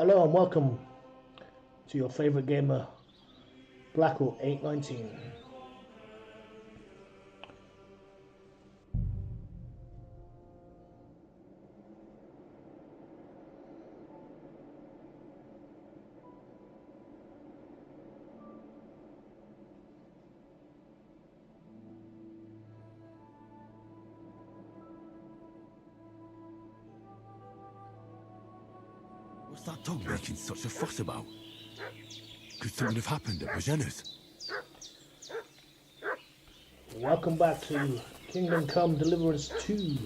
Hello and welcome to your favorite gamer, Hawk819. What's that dog making such a fuss about? Could something have happened at Bajena's? Welcome back to Kingdom Come Deliverance 2,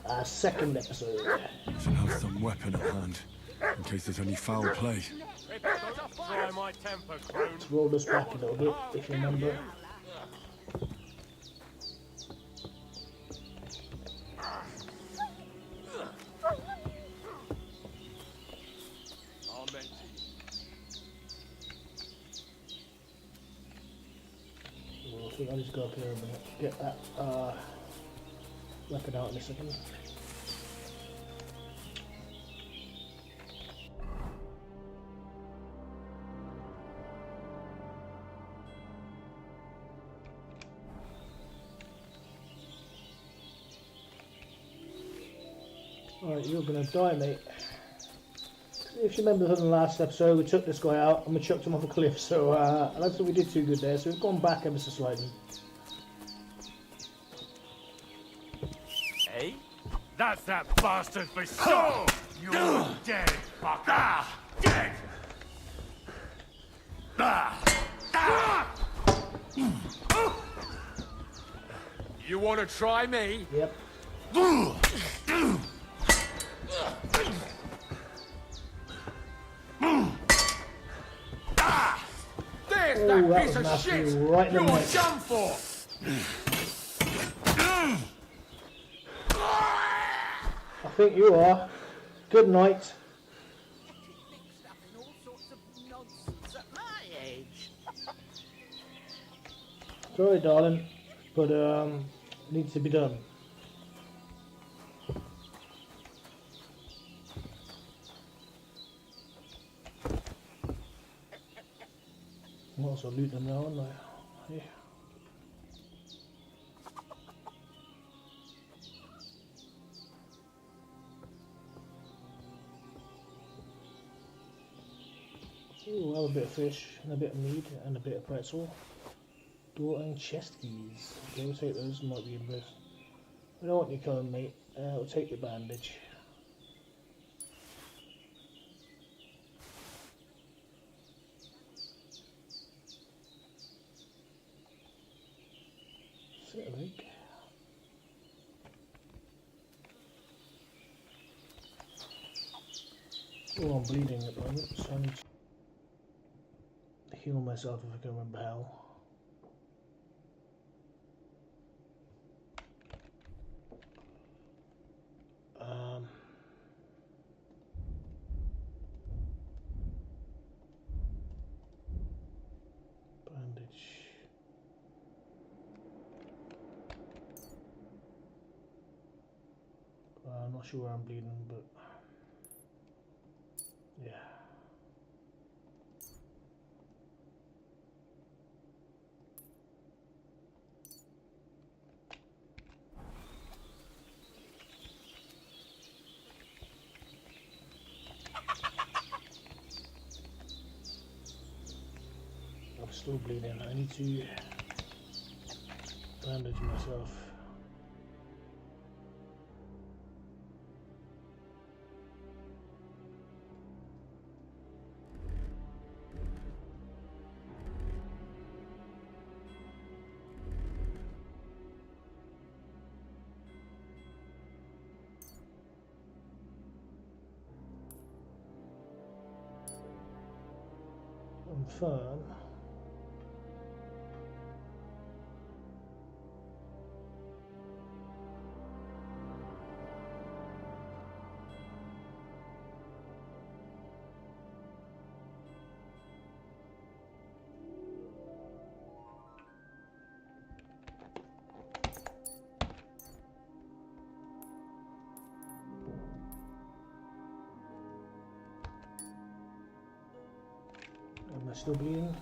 our second episode. Should have some weapon at hand, in case there's any foul play. Try my temper, crone. Let's roll this back a little bit, if you remember. I think I'll just go up here a minute, get that weapon out in a second. Alright, you're gonna die, mate. If you remember from the last episode, we took this guy out and we chucked him off a cliff, so I don't think we did too good there, so we've gone back ever so slightly. Hey? That's that bastard for sure! You're dead, fucker! Dead! You wanna try me? Yep. There's Oh, that that piece was of nasty, shit! right in the You're neck. done for! I think you are. Good night. Sorry, darling, but it needs to be done. I'm also loot them now, aren't I? Yeah. Ooh, have a bit of fish, and a bit of meat, and a bit of pretzel. Door and chest keys. Okay, we'll take those, might be in best. We don't want your cone, mate. We'll take your bandage. Sit a week. Oh, I'm bleeding at the moment, so I need to heal myself if I can remember how. Bandage. I'm not sure where I'm bleeding, but yeah. I'm still bleeding. I need to bandage myself. Confirm. still bleeding.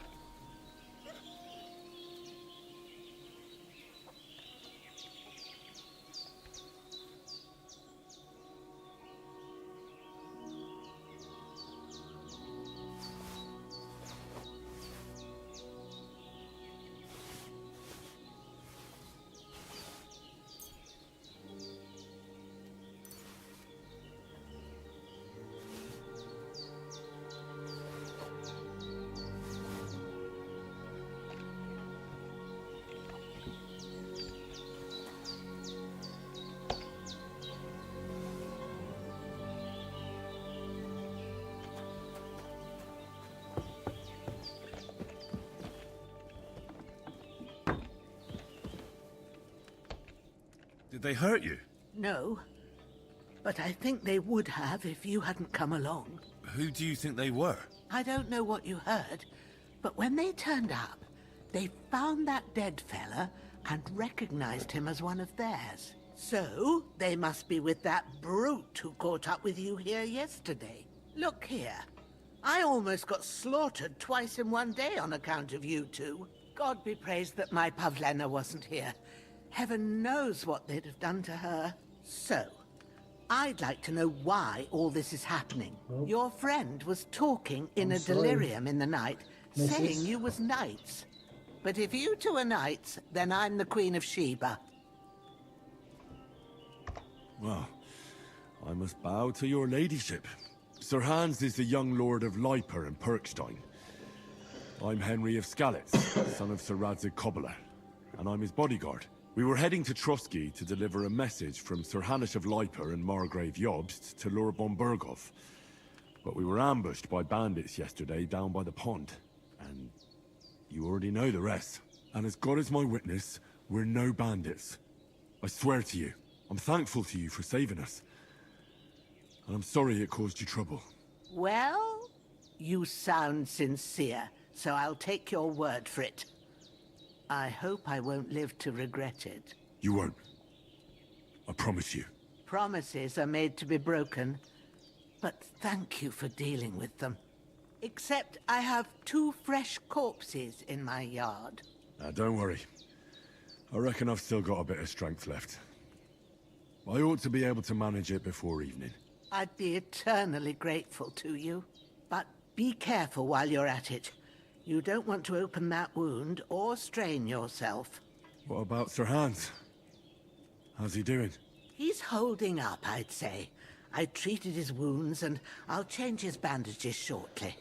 Did they hurt you? No, but I think they would have if you hadn't come along. Who do you think they were? I don't know what you heard, but when they turned up, they found that dead fella and recognized him as one of theirs. So, they must be with that brute who caught up with you here yesterday. Look here. I almost got slaughtered twice in one day on account of you two. God be praised that my Pavlena wasn't here. Heaven knows what they'd have done to her. So, I'd like to know why all this is happening. Well, your friend was talking in I'm a sorry, delirium in the night, Mrs. saying you was knights. But if you two are knights, then I'm the Queen of Sheba. Well, I must bow to your ladyship. Sir Hans is the young lord of Leiper and Perkstein. I'm Henry of Skalitz, son of Sir Radzig Kobyla, and I'm his bodyguard. We were heading to Trusky to deliver a message from Sir Hanish of Leiper and Margrave Jobst to Lord Bombergov. But we were ambushed by bandits yesterday down by the pond. And you already know the rest. And as God is my witness, we're no bandits. I swear to you, I'm thankful to you for saving us. And I'm sorry it caused you trouble. Well, you sound sincere, so I'll take your word for it. I hope I won't live to regret it. You won't. I promise you. Promises are made to be broken, but thank you for dealing with them. Except I have 2 fresh corpses in my yard. Now, don't worry. I reckon I've still got a bit of strength left. I ought to be able to manage it before evening. I'd be eternally grateful to you. But be careful while you're at it. You don't want to open that wound or strain yourself. What about Sir Hans? How's he doing? He's holding up, I'd say. I treated his wounds and I'll change his bandages shortly.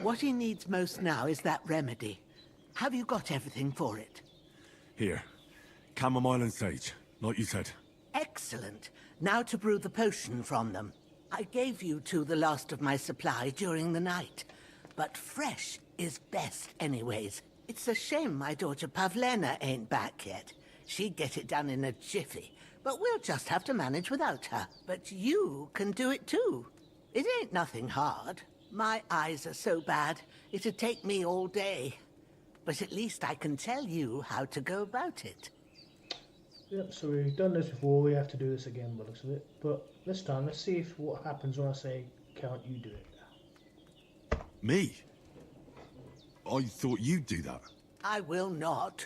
What he needs most now is that remedy. Have you got everything for it? Here. Chamomile and sage, like you said. Excellent. Now to brew the potion from them. I gave you two the last of my supply during the night. But fresh is best anyways. It's a shame my daughter Pavlena ain't back yet. She'd get it done in a jiffy. But we'll just have to manage without her. But you can do it too. It ain't nothing hard. My eyes are so bad, it'd take me all day. But at least I can tell you how to go about it. Yep, so we've done this before, we have to do this again by the looks of it. But this time, let's see if what happens when I say, can't you do it? Me? I thought you'd do that. I will not.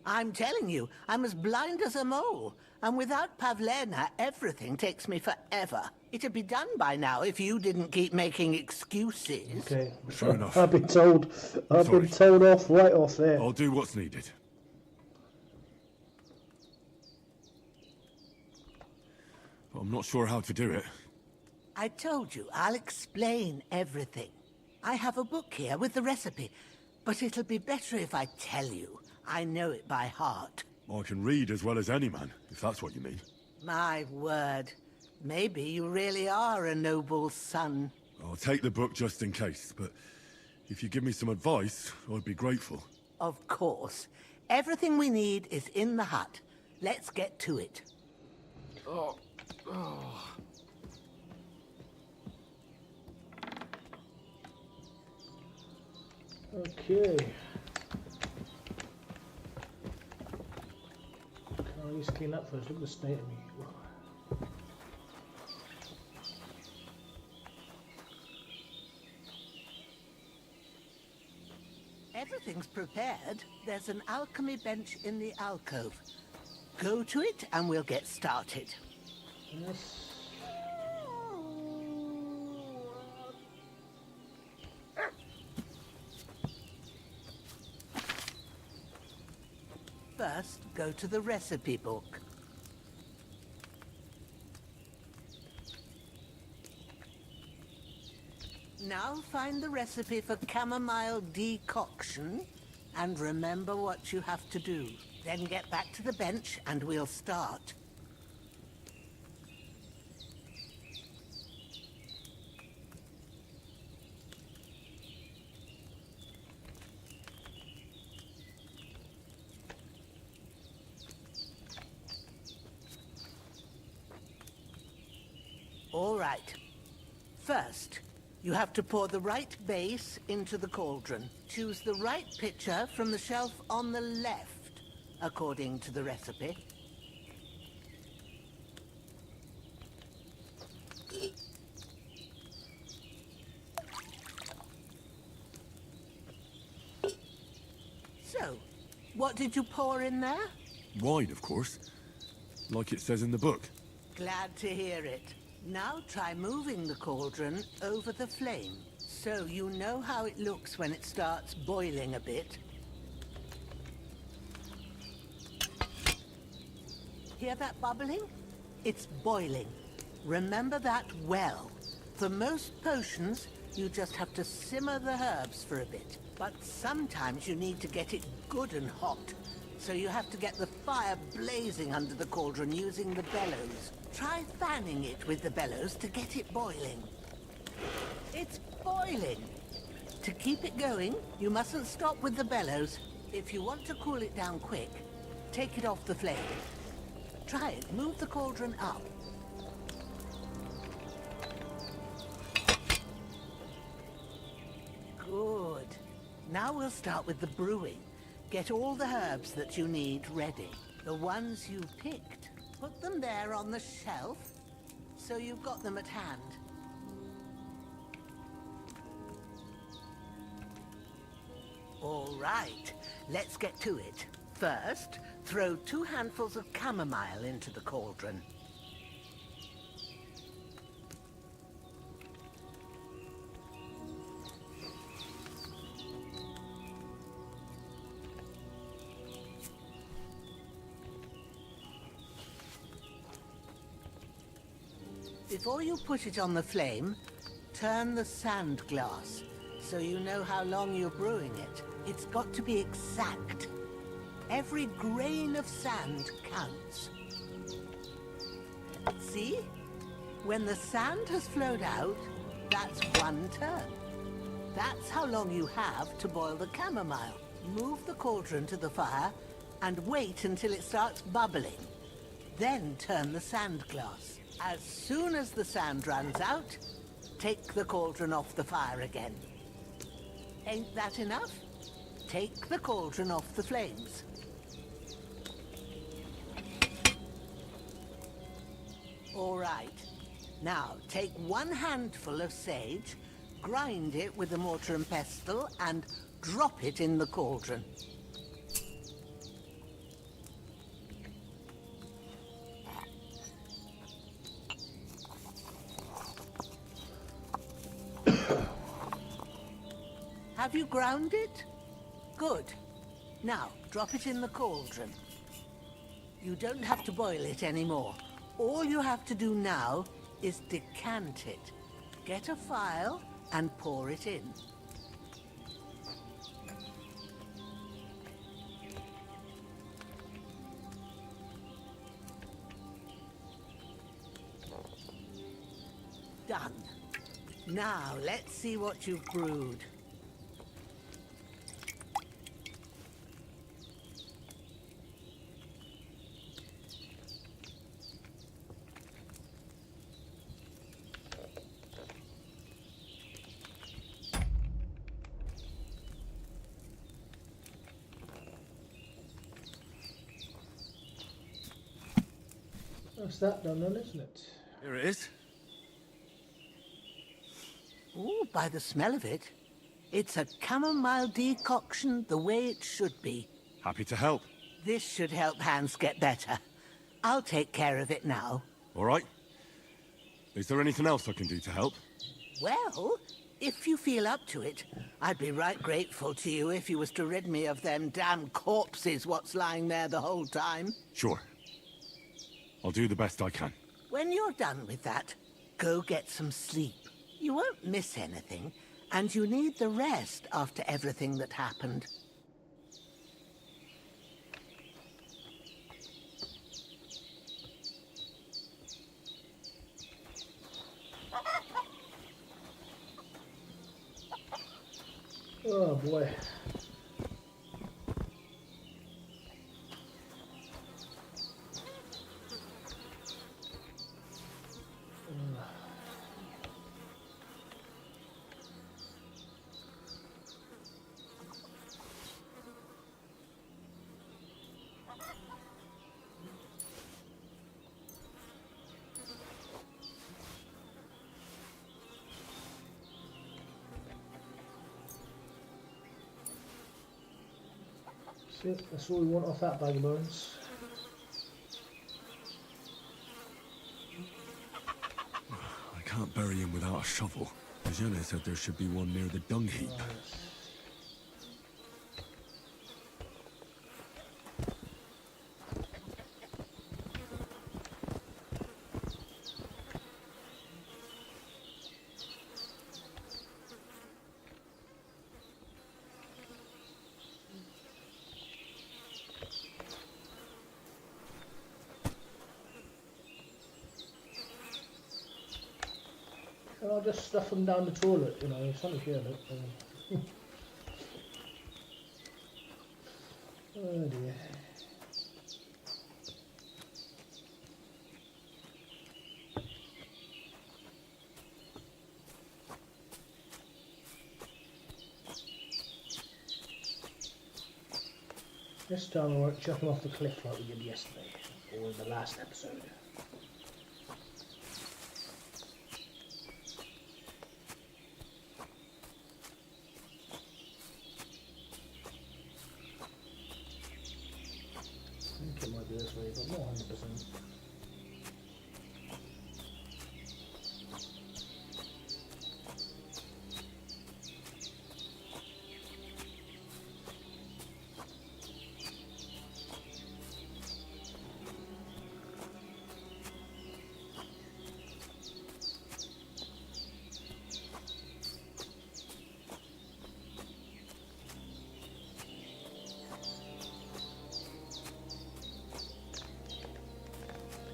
I'm telling you, I'm as blind as a mole. And without Pavlena, everything takes me forever. It'd be done by now if you didn't keep making excuses. Okay, Fair enough. I've been told off right off there. I'll do what's needed. But I'm not sure how to do it. I told you, I'll explain everything. I have a book here with the recipe, but it'll be better if I tell you. I know it by heart. I can read as well as any man, if that's what you mean. My word. Maybe you really are a noble son. I'll take the book just in case, but if you give me some advice, I'd be grateful. Of course. Everything we need is in the hut. Let's get to it. Okay. Can I at least clean up first? Look at the state of me. everything's prepared, there's an alchemy bench in the alcove. Go to it and we'll get started. Yes. First, go to the recipe book. Now find the recipe for chamomile decoction and remember what you have to do. Then get back to the bench and we'll start. All right. First, you have to pour the right base into the cauldron. Choose the right pitcher from the shelf on the left, according to the recipe. So, what did you pour in there? Wine, of course. Like it says in the book. Glad to hear it. Now try moving the cauldron over the flame, so you know how it looks when it starts boiling a bit. Hear that bubbling? It's boiling. Remember that well. For most potions, you just have to simmer the herbs for a bit. But sometimes you need to get it good and hot, so you have to get the fire blazing under the cauldron using the bellows. Try fanning it with the bellows to get it boiling. It's boiling! To keep it going, you mustn't stop with the bellows. If you want to cool it down quick, take it off the flame. Try it. Move the cauldron up. Good. Now we'll start with the brewing. Get all the herbs that you need ready. The ones you picked. Put them there on the shelf, so you've got them at hand. All right, let's get to it. First, throw 2 handfuls of chamomile into the cauldron. Before you put it on the flame, turn the sand glass, so you know how long you're brewing it. It's got to be exact. Every grain of sand counts. See? When the sand has flowed out, that's 1 turn. That's how long you have to boil the chamomile. Move the cauldron to the fire and wait until it starts bubbling. Then turn the sand glass. As soon as the sand runs out, take the cauldron off the fire again. Ain't that enough? Take the cauldron off the flames. All right. Now, take 1 handful of sage, grind it with a mortar and pestle, and drop it in the cauldron. Have you ground it? Good. Now, drop it in the cauldron. You don't have to boil it anymore. All you have to do now is decant it. Get a phial and pour it in. Done. Now, let's see what you've brewed. That's that done then, isn't it? Here it is. Ooh, by the smell of it, It's a chamomile decoction the way it should be. Happy to help. This should help Hans get better. I'll take care of it now. All right. Is there anything else I can do to help? Well, if you feel up to it, I'd be right grateful to you if you was to rid me of them damn corpses what's lying there the whole time. Sure. I'll do the best I can. When you're done with that, go get some sleep. You won't miss anything, and you need the rest after everything that happened. Oh boy. See, that's all we want off that bag of bones. I can't bury him without a shovel. Jenna said there should be one near the dung heap. I'll just stuff them down the toilet, you know, it's only here, look. Oh dear. This time I won't chuck them off the cliff like we did yesterday, or in the last episode. I think it might be this way, but not 100%.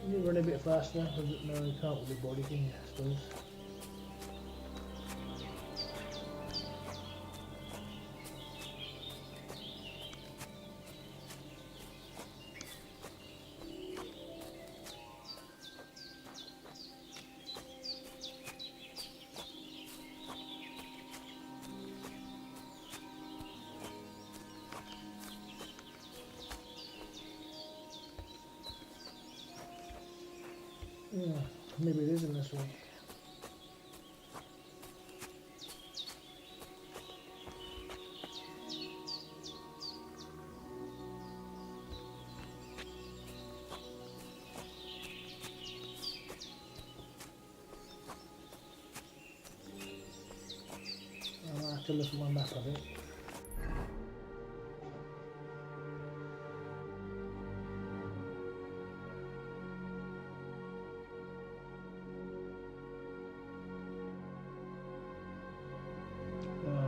Can you run a bit faster? No, you can't with the body, can you, I suppose? Yeah, maybe it isn't this way. I'll have to look at my map, I think.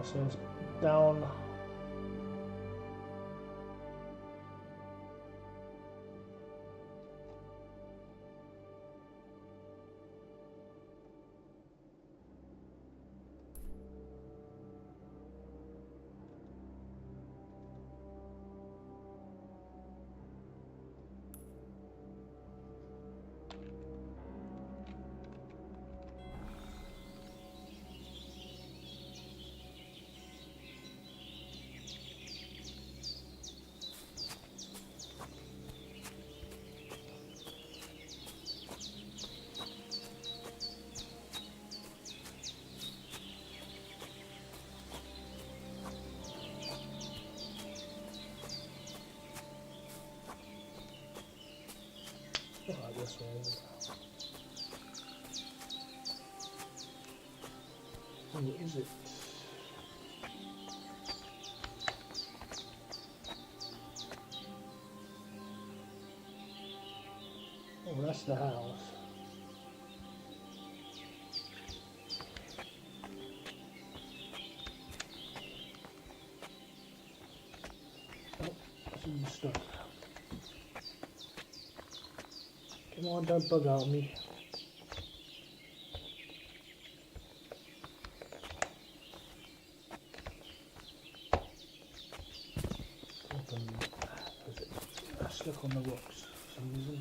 So it's down. Alright, this way, isn't it? Oh, what is it? Oh, that's the house. Oh, some stuff. Come on, don't bug out me. Stuck on the rocks for some reason.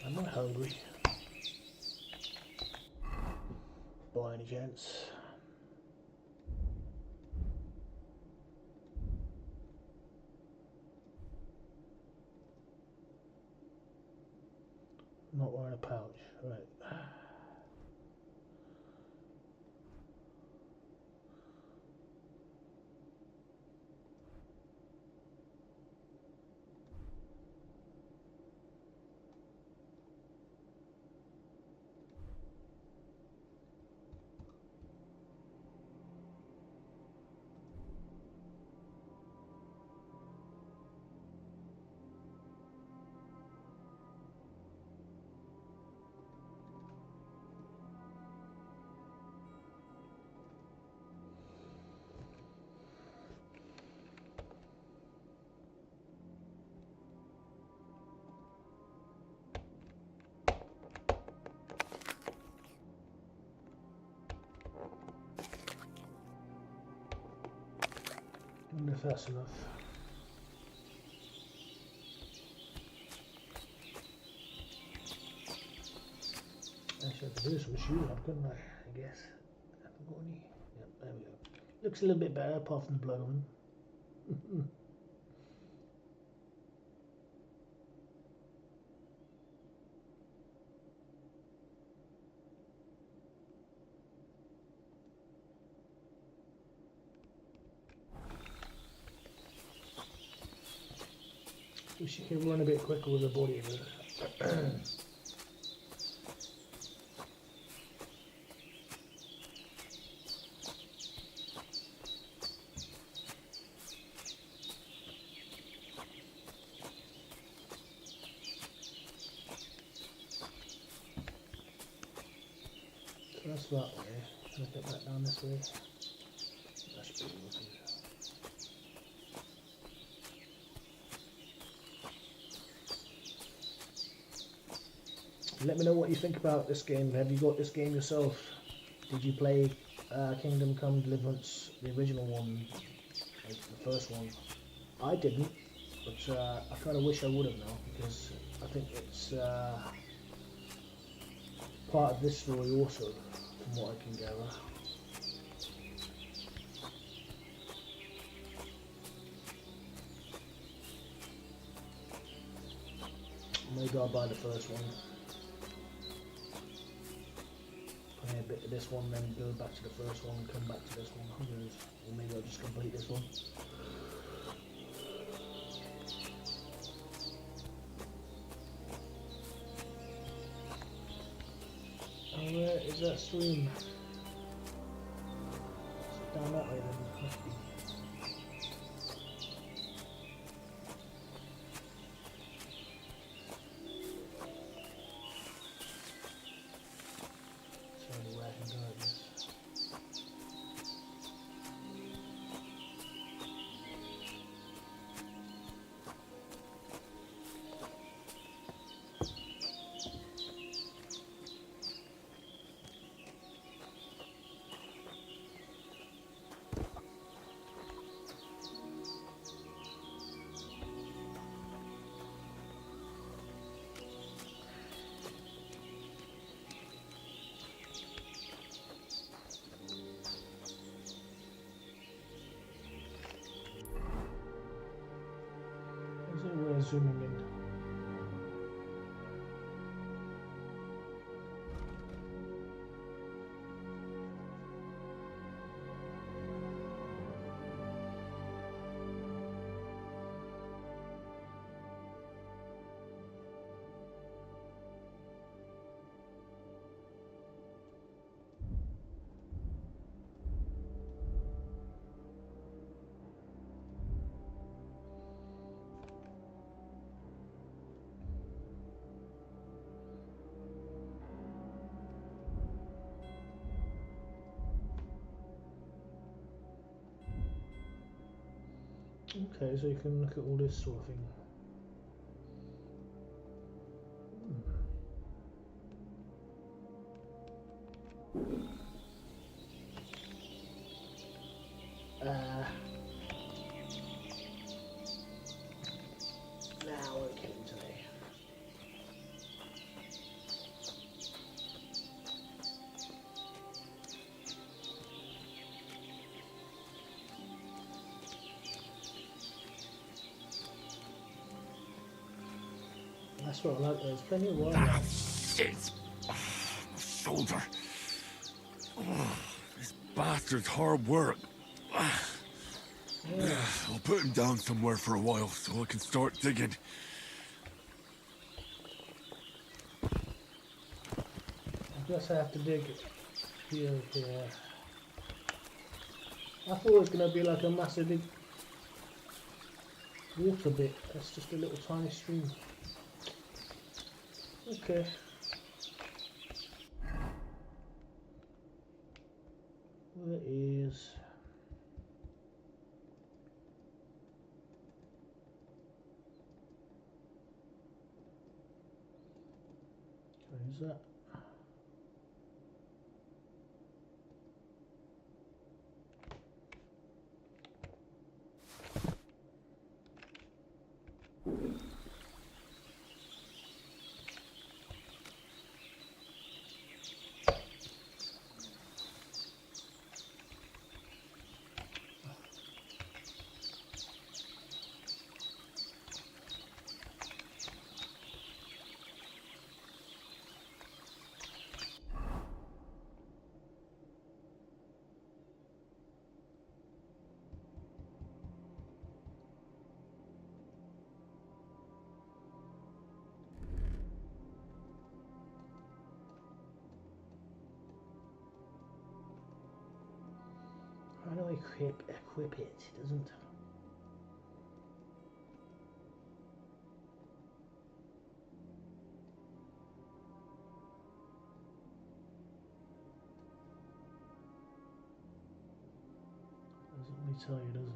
I'm not hungry. By any chance. Not wearing a pouch, right. I wonder if that's enough. Actually, I could do some shoe up, couldn't I guess. Haven't got any. Yep, there we go. Looks a little bit better apart from the blood on them. Wish you could run a bit quicker with the body of it. So that's that way. Can I get back down this way? That's pretty looking. Let me know what you think about this game. Have you got this game yourself? Did you play Kingdom Come Deliverance, the original one, like the first one? I didn't, but I kind of wish I would have now, because I think it's part of this story also, from what I can gather. Maybe I'll buy the first one. Play a bit of this one, then go back to the first one and come back to this one. Who knows? Or maybe I'll just complete this one. Oh, where is that stream? Is it down that way then? Must be. zooming in. Okay, so you can look at all this sort of thing. Now we're getting today. That's what I like. There's plenty of water. Ah, shit! My shoulder. This bastard's hard work. I'll put him down somewhere for a while so I can start digging. I guess I have to dig here. I thought it was going to be like a massive big water bit. That's just a little tiny stream. Okay. Where is... Where is that? How do I equip it? It doesn't. Doesn't really tell you, does it?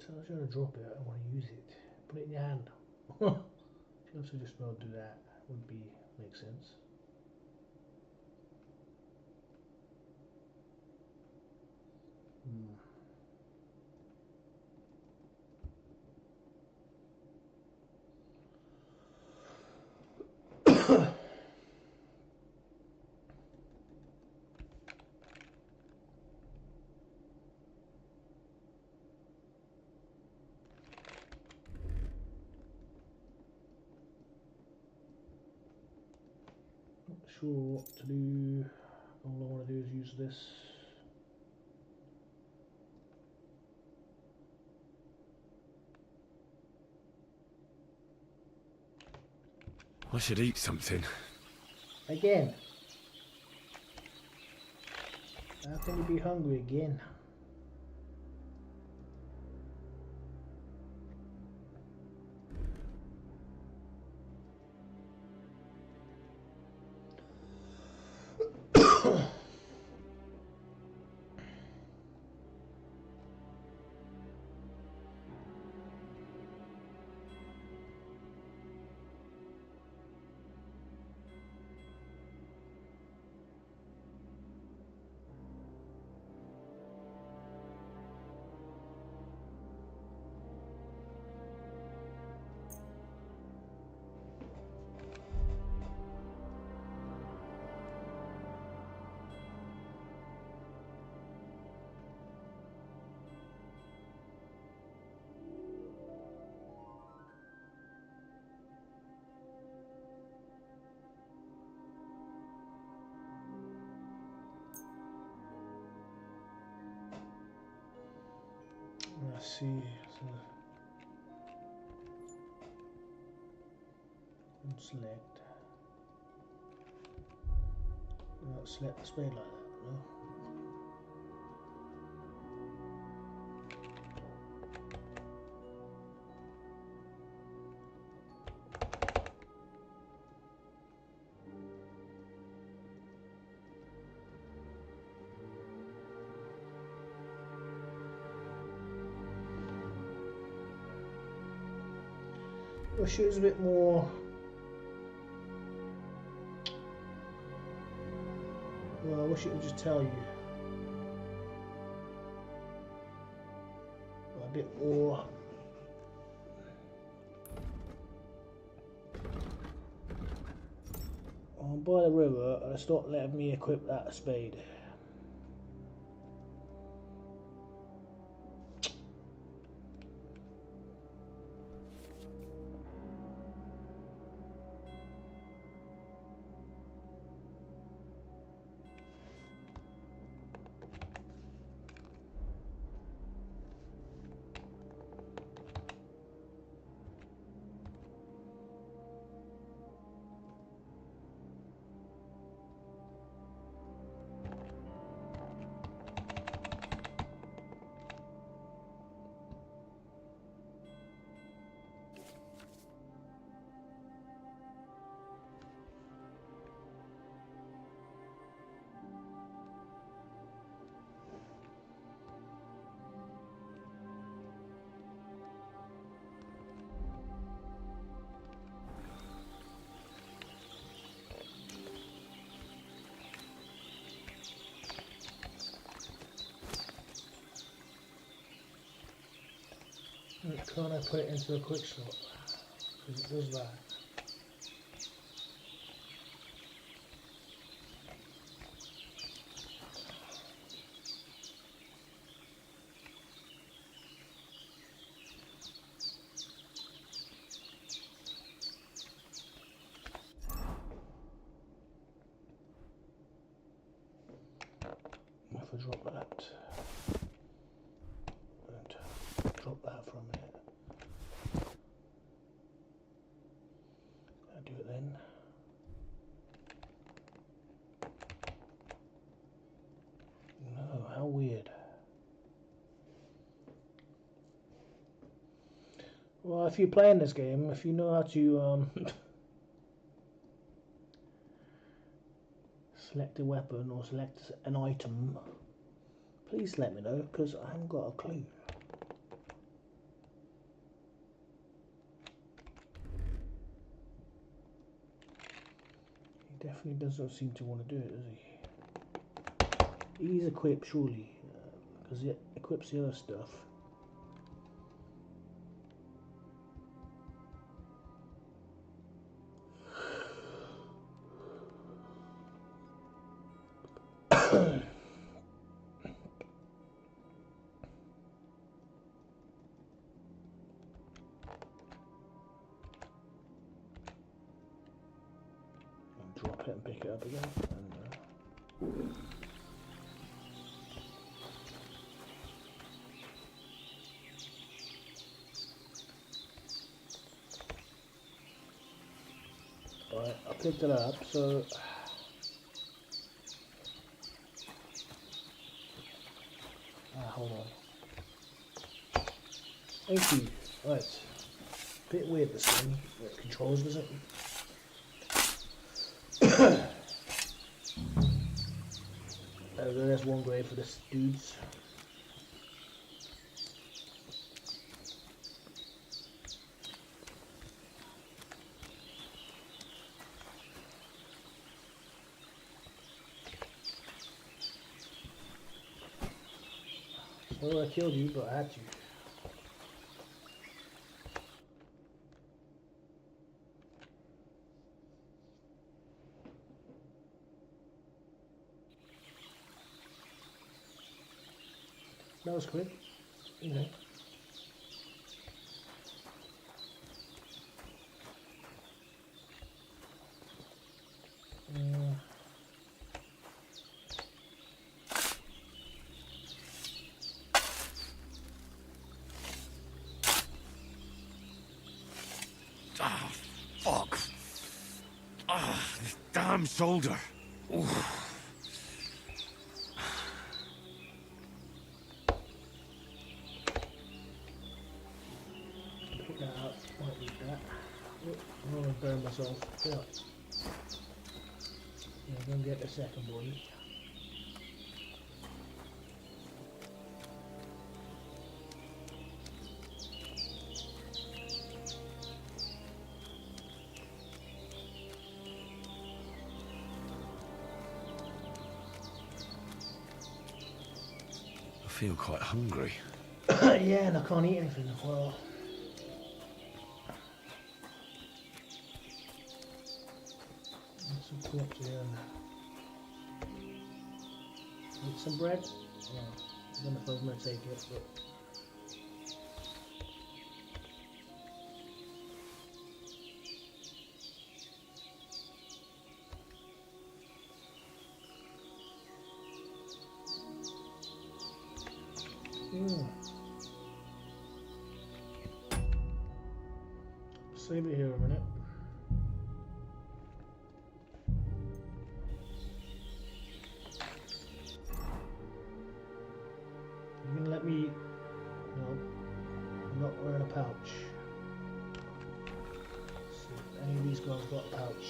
Tells you how to drop it. I want to use it. Put it in your hand. If you also just not do that, would be make sense. Not sure what to do. All I want to do is use this. I should eat something. Again. How can you be hungry again? Let's see. So, select. Not select the spade like that, no. Wish it was a bit more. Well, I wish it would just tell you a bit more. On by the river, and it's not letting me equip that spade. Can't I put it into a quick slot? Because it does that. If I drop that, and drop that for a minute. I'll do it then. No, how weird. Well, if you're playing this game, if you know how to select a weapon or select an item, please let me know, because I haven't got a clue. He definitely doesn't seem to want to do it, does he? He's equipped, surely, because it equips the other stuff. Drop it and pick it up again. And, right, I picked it up, so hold on. Thank you. Right. Bit weird this thing. It controls, does it? There's one grade for this dudes. Well, I killed you, but I had to. That was quick, you know. shoulder. Pick that up. Might need that. Oh, I'm gonna burn myself. Yeah. I'm gonna get the second body. I feel quite hungry. Yeah, and I can't eat anything. Well, there's some corpse here. Need some bread? Yeah. I don't know if I was going to take it, but. Save it here a minute. You gonna let me? No, I'm not wearing a pouch. Let's see if any of these guys got a pouch.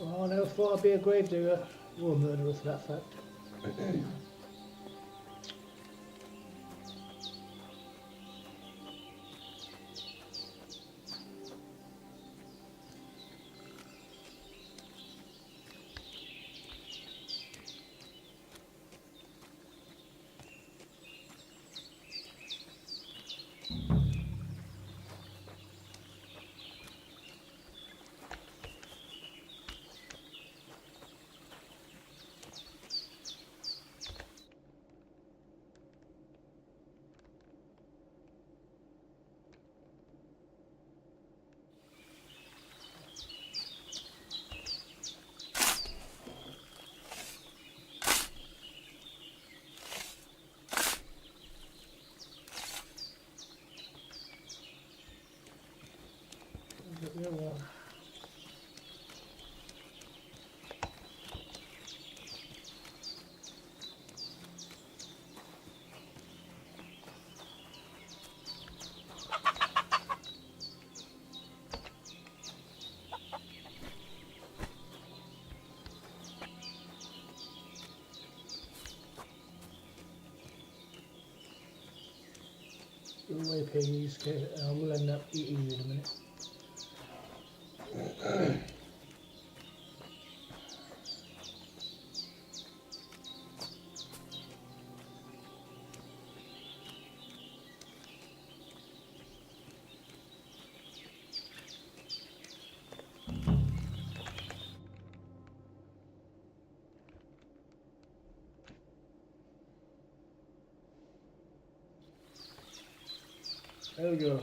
Oh, I never thought I'd be a gravedigger or a murderer for that fact. Yeah, well. Go away, piggies. We'll end up eating you in a minute. There we go.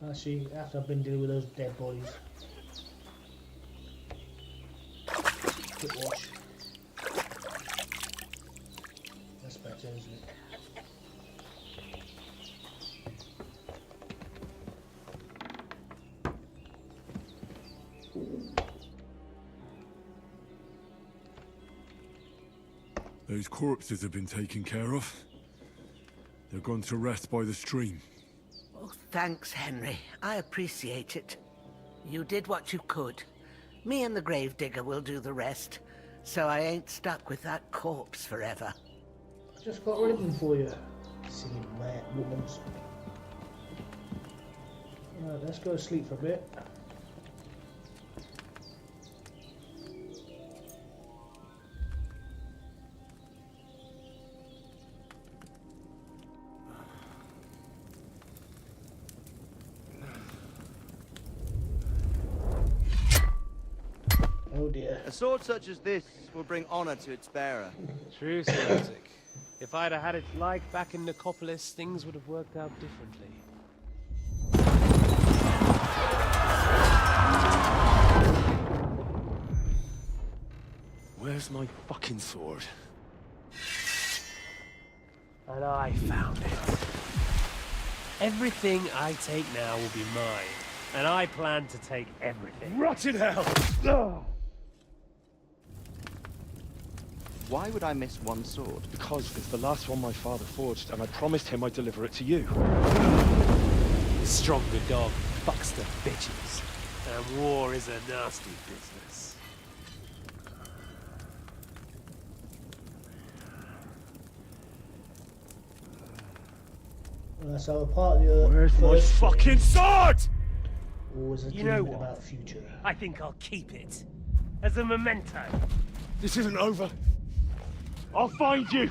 Actually, after I've been dealing with those dead bodies. Quick wash. That's better, isn't it? Those corpses have been taken care of. They're gone to rest by the stream. Oh, thanks, Henry. I appreciate it. You did what you could. Me and the gravedigger will do the rest, so I ain't stuck with that corpse forever. I just got rid of them for you. Silly mad womans. Right, let's go to sleep for a bit. Oh dear. A sword such as this will bring honor to its bearer. True, Sir Isaac. If I'd have had it like back in Nicopolis, things would have worked out differently. Where's my fucking sword? And I found it. Everything I take now will be mine, and I plan to take everything. Rotten hell! Why would I miss one sword? Because it's the last one my father forged, and I promised him I'd deliver it to you. The stronger dog fucks the bitches, and war is a nasty business. Well, so a part of the Where's my fucking sword? always a You know dream what? about future. I think I'll keep it as a memento. This isn't over. I'll find you!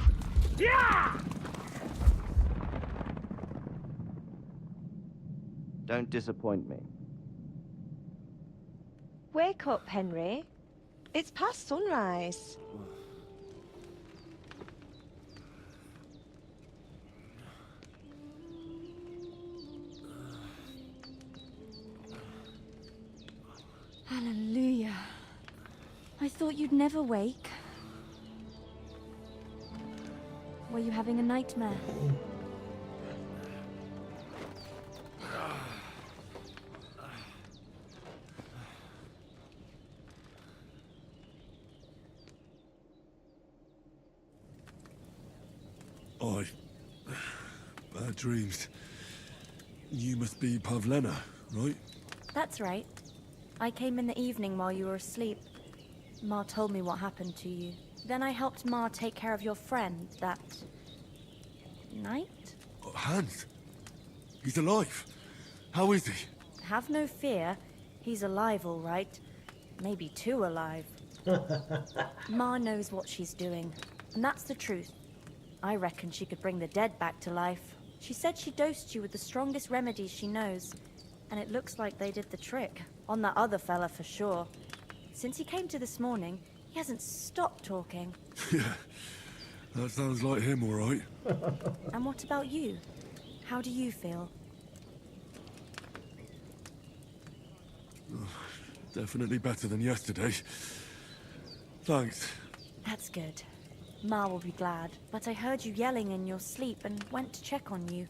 Yeah! Don't disappoint me. Wake up, Henry. It's past sunrise. Hallelujah. I thought you'd never wake. Were you having a nightmare? Bad dreams. You must be Pavlena, right? That's right. I came in the evening while you were asleep. Ma told me what happened to you. Then I helped Ma take care of your friend that night? Hans? He's alive. How is he? Have no fear. He's alive, all right. Maybe too alive. Ma knows what she's doing, and that's the truth. I reckon she could bring the dead back to life. She said she dosed you with the strongest remedies she knows, and it looks like they did the trick. On that other fella for sure. Since he came to this morning, he hasn't stopped talking. Yeah, that sounds like him, all right. And what about you? How do you feel? Definitely better than yesterday. Thanks. That's good. Ma will be glad, but I heard you yelling in your sleep and went to check on you.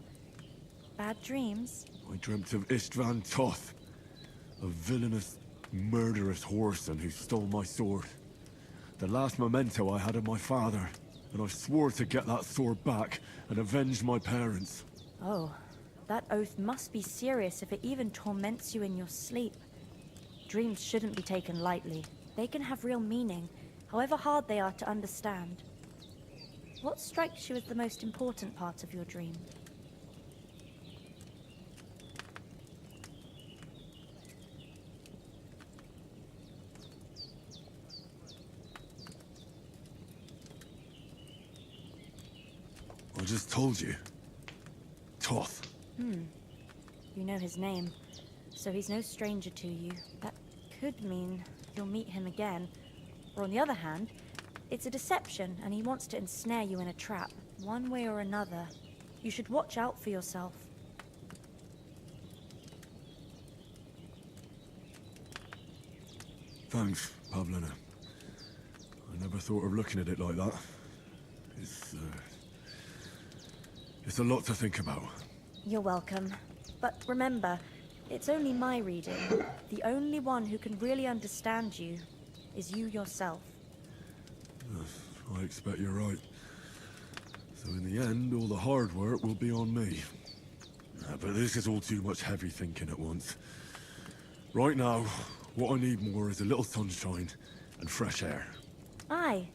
Bad dreams? I dreamt of Istvan Toth, a villainous, murderous whoreson who stole my sword. The last memento I had of my father, and I swore to get that sword back and avenge my parents. Oh, that oath must be serious if it even torments you in your sleep. Dreams shouldn't be taken lightly. They can have real meaning, however hard they are to understand. What strikes you as the most important part of your dream? I just told you. Toth. You know his name, so he's no stranger to you. That could mean you'll meet him again. Or on the other hand, it's a deception and he wants to ensnare you in a trap, one way or another. You should watch out for yourself. Thanks, Pavlena. I never thought of looking at it like that. It's a lot to think about. You're welcome. But remember, it's only my reading. The only one who can really understand you is you yourself. I expect you're right. So in the end, all the hard work will be on me. But this is all too much heavy thinking at once. Right now, what I need more is a little sunshine and fresh air. Aye,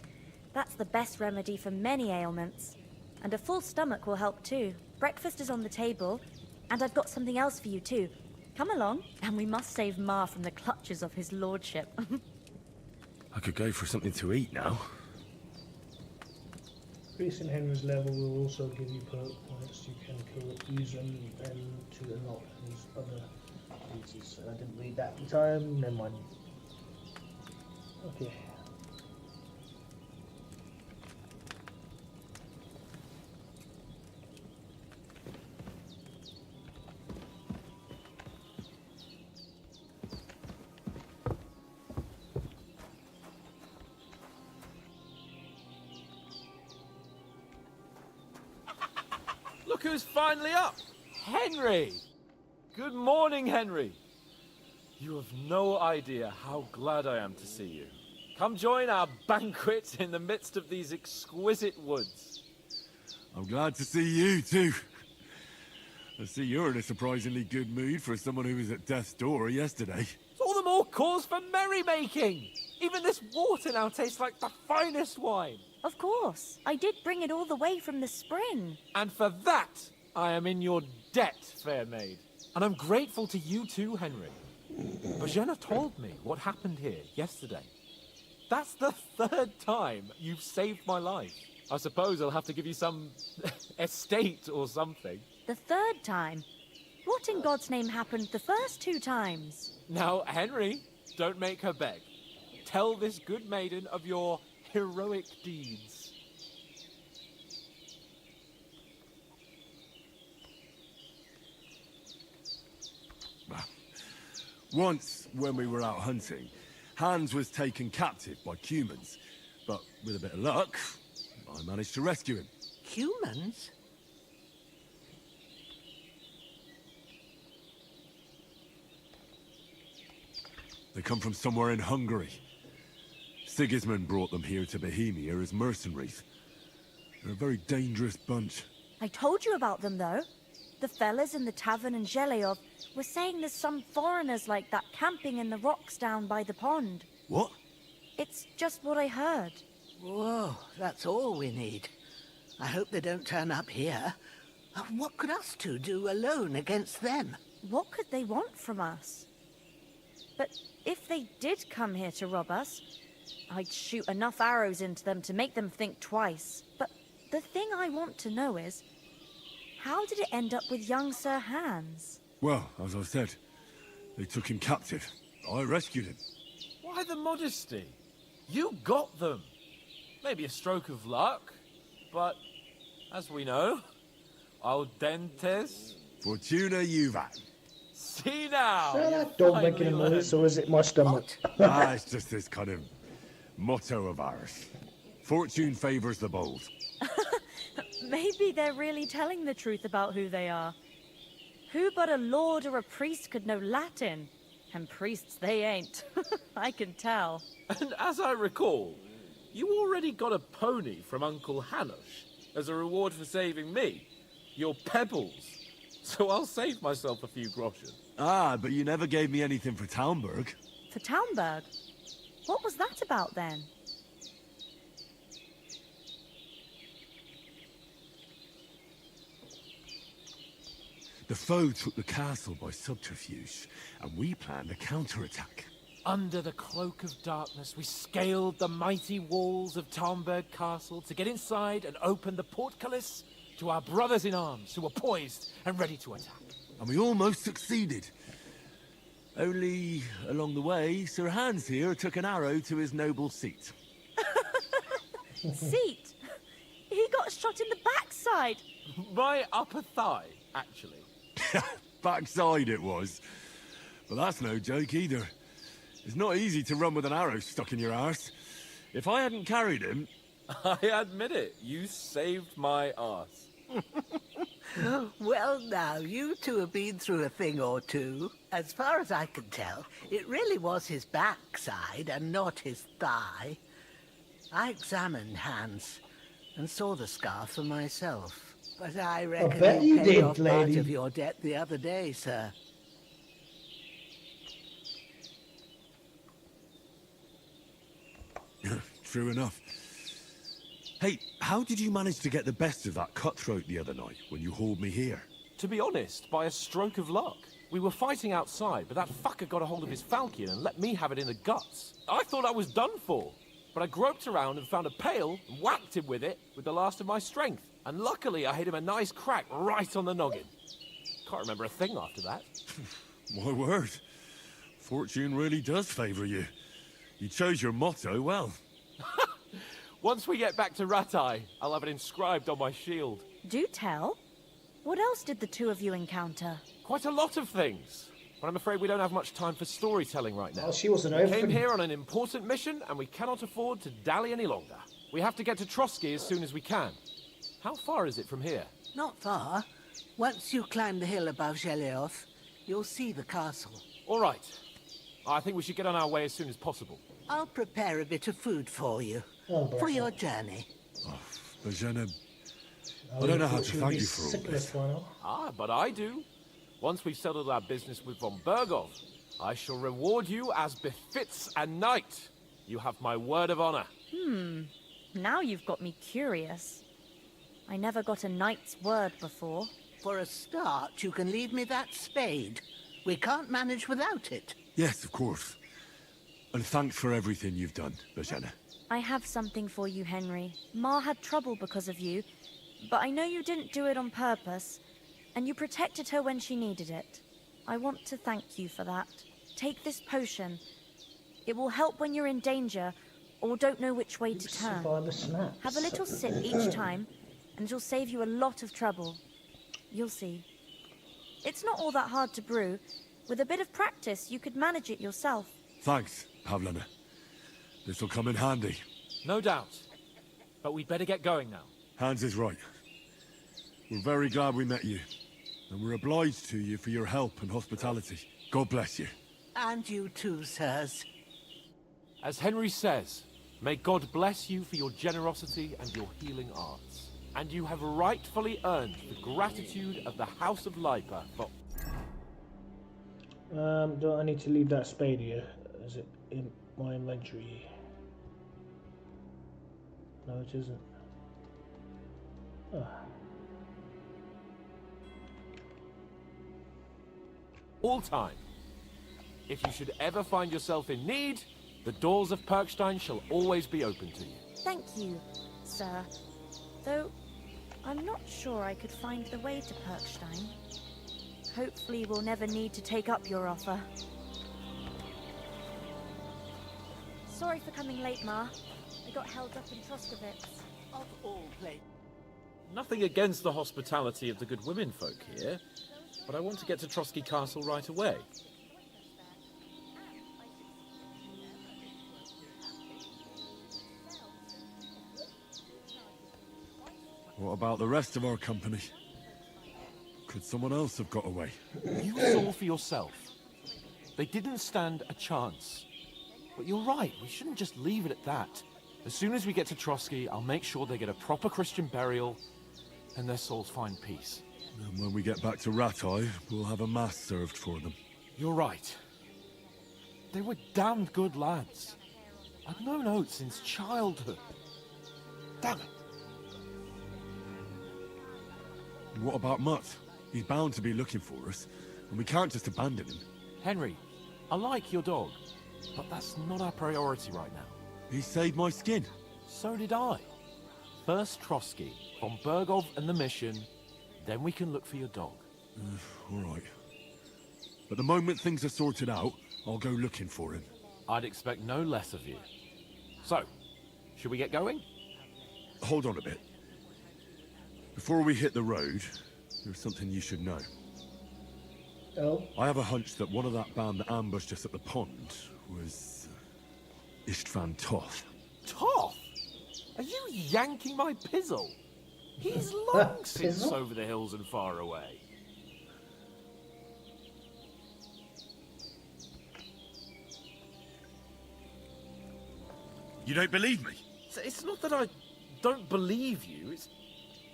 that's the best remedy for many ailments. And a full stomach will help too. Breakfast is on the table, and I've got something else for you too. Come along, and we must save Ma from the clutches of his lordship. I could go for something to eat now. Increasing Henry's level will also give you perk points. You can use them and to unlock his other abilities. I didn't read that in time, never mind. Okay. Look who's finally up! Henry! Good morning, Henry! You have no idea how glad I am to see you. Come join our banquet in the midst of these exquisite woods. I'm glad to see you too. I see you're in a surprisingly good mood for someone who was at death's door yesterday. It's all the more cause for merrymaking! Even this water now tastes like the finest wine. Of course, I did bring it all the way from the spring. And for that, I am in your debt, fair maid. And I'm grateful to you too, Henry. Bajena told me what happened here yesterday. That's the third time you've saved my life. I suppose I'll have to give you some estate or something. The third time? What in God's name happened the first 2 times? Now, Henry, don't make her beg. Tell this good maiden of your heroic deeds. Once, when we were out hunting, Hans was taken captive by humans. But with a bit of luck, I managed to rescue him. Humans? They come from somewhere in Hungary. Sigismund brought them here to Bohemia as mercenaries. They're a very dangerous bunch. I told you about them, though. The fellas in the tavern in Zheleov were saying there's some foreigners like that camping in the rocks down by the pond. What? It's just what I heard. Whoa, that's all we need. I hope they don't turn up here. What could us two do alone against them? What could they want from us? But if they did come here to rob us, I'd shoot enough arrows into them to make them think twice. But the thing I want to know is, how did it end up with young Sir Hans? Well, as I said, they took him captive. I rescued him. Why the modesty? You got them. Maybe a stroke of luck, but as we know, al dentes... Fortuna juvat. See now! Is that dog making a noise, or is it my stomach? It's just this kind of motto of ours. Fortune favors the bold. Maybe they're really telling the truth about who they are. Who but a lord or a priest could know Latin? And priests they ain't. I can tell. And as I recall, you already got a pony from Uncle Hanush as a reward for saving me. Your pebbles. So I'll save myself a few groschen. Ah, but you never gave me anything for Talmberg. For Talmberg? What was that about then? The foe took the castle by subterfuge, and we planned a counterattack. Under the cloak of darkness, we scaled the mighty walls of Talmberg Castle to get inside and open the portcullis to our brothers in arms who were poised and ready to attack. And we almost succeeded. Only, along the way, Sir Hans here took an arrow to his noble seat. Seat? He got shot in the backside. My upper thigh, actually. Backside it was. But that's no joke either. It's not easy to run with an arrow stuck in your arse. If I hadn't carried him... I admit it, you saved my arse. Well, now, you two have been through a thing or two. As far as I can tell, it really was his backside and not his thigh. I examined Hans and saw the scar for myself. But I reckon bet you you paid did, off part lady. of your debt the other day, sir. True enough. Hey, how did you manage to get the best of that cutthroat the other night when you hauled me here? To be honest, by a stroke of luck. We were fighting outside, but that fucker got a hold of his falchion and let me have it in the guts. I thought I was done for, but I groped around and found a pail and whacked him with it with the last of my strength. And luckily, I hit him a nice crack right on the noggin. Can't remember a thing after that. My word. Fortune really does favor you. You chose your motto well. Once we get back to Ratai, I'll have it inscribed on my shield. Do tell. What else did the two of you encounter? Quite a lot of things. But I'm afraid we don't have much time for storytelling right now. Oh, she wasn't We over. came here on an important mission, and we cannot afford to dally any longer. We have to get to Trotsky as soon as we can. How far is it from here? Not far. Once you climb the hill above Geleoth, you'll see the castle. All right. I think we should get on our way as soon as possible. I'll prepare a bit of food for you. Oh, bless for her. your journey. Bajana, I don't know how to thank you for all this. But I do. Once we've settled our business with von Bergov, I shall reward you as befits a knight. You have my word of honor. Now you've got me curious. I never got a knight's word before. For a start, you can leave me that spade. We can't manage without it. Yes, of course. And thanks for everything you've done, Bajana. I have something for you, Henry. Ma had trouble because of you, but I know you didn't do it on purpose, and you protected her when she needed it. I want to thank you for that. Take this potion. It will help when you're in danger or don't know which way to turn. Have a little sip each time, and it'll save you a lot of trouble. You'll see. It's not all that hard to brew. With a bit of practice, you could manage it yourself. Thanks, Pavlana. This'll come in handy. No doubt. But we'd better get going now. Hans is right. We're very glad we met you. And we're obliged to you for your help and hospitality. God bless you. And you too, sirs. As Henry says, may God bless you for your generosity and your healing arts. And you have rightfully earned the gratitude of the House of Lipa for... Don't I need to leave that spade here? Is it in my inventory? No, it isn't. all time. If you should ever find yourself in need, the doors of Perkstein shall always be open to you. Thank you, sir. Though, I'm not sure I could find the way to Perkstein. Hopefully we'll never need to take up your offer. Sorry for coming late, Ma. I got held up in Troskovitz. Of all places. Nothing against the hospitality of the good women folk here, but I want to get to Trotsky Castle right away. What about the rest of our company? Could someone else have got away? You saw for yourself. They didn't stand a chance. But you're right, we shouldn't just leave it at that. As soon as we get to Trotsky, I'll make sure they get a proper Christian burial and their souls find peace. And when we get back to Ratai, we'll have a mass served for them. You're right. They were damned good lads. I've known Oates since childhood. Damn it. And what about Mutt? He's bound to be looking for us, and we can't just abandon him. Henry, I like your dog, but that's not our priority right now. He saved my skin. So did I. First Trotsky, von Bergov and the mission, then we can look for your dog. All right. But the moment things are sorted out, I'll go looking for him. I'd expect no less of you. So, should we get going? Hold on a bit. Before we hit the road, there's something you should know. Oh? I have a hunch that one of that band that ambushed us at the pond was Istvan Toth. Toth? Are you yanking my pizzle? He's long since over the hills and far away. You don't believe me? It's not that I don't believe you.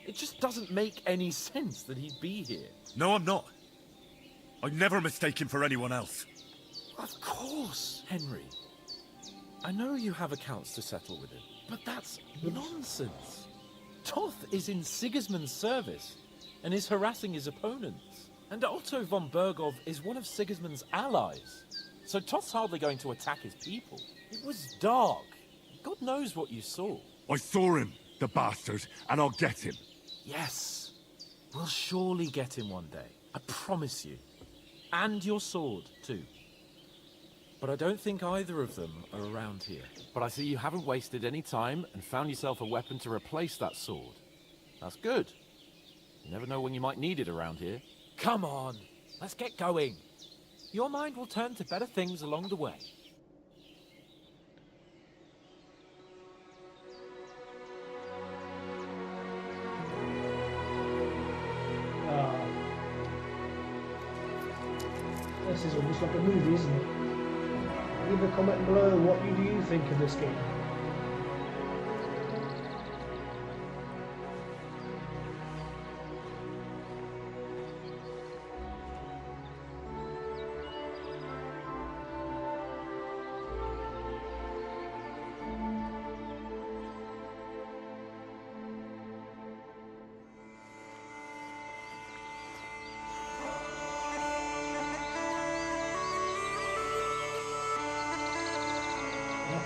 It just doesn't make any sense that he'd be here. No, I'm not. I'd never mistake him for anyone else. Of course, Henry. I know you have accounts to settle with him, but that's nonsense. Toth is in Sigismund's service and is harassing his opponents. And Otto von Bergov is one of Sigismund's allies. So Toth's hardly going to attack his people. It was dark. God knows what you saw. I saw him, the bastard, and I'll get him. Yes. We'll surely get him one day. I promise you. And your sword, too. But I don't think either of them are around here. But I see you haven't wasted any time and found yourself a weapon to replace that sword. That's good. You never know when you might need it around here. Come on, let's get going. Your mind will turn to better things along the way. This is almost like a movie, isn't it? Leave a comment below. What do you think of this game?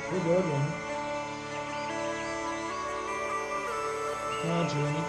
Pretty good one. Marjorie.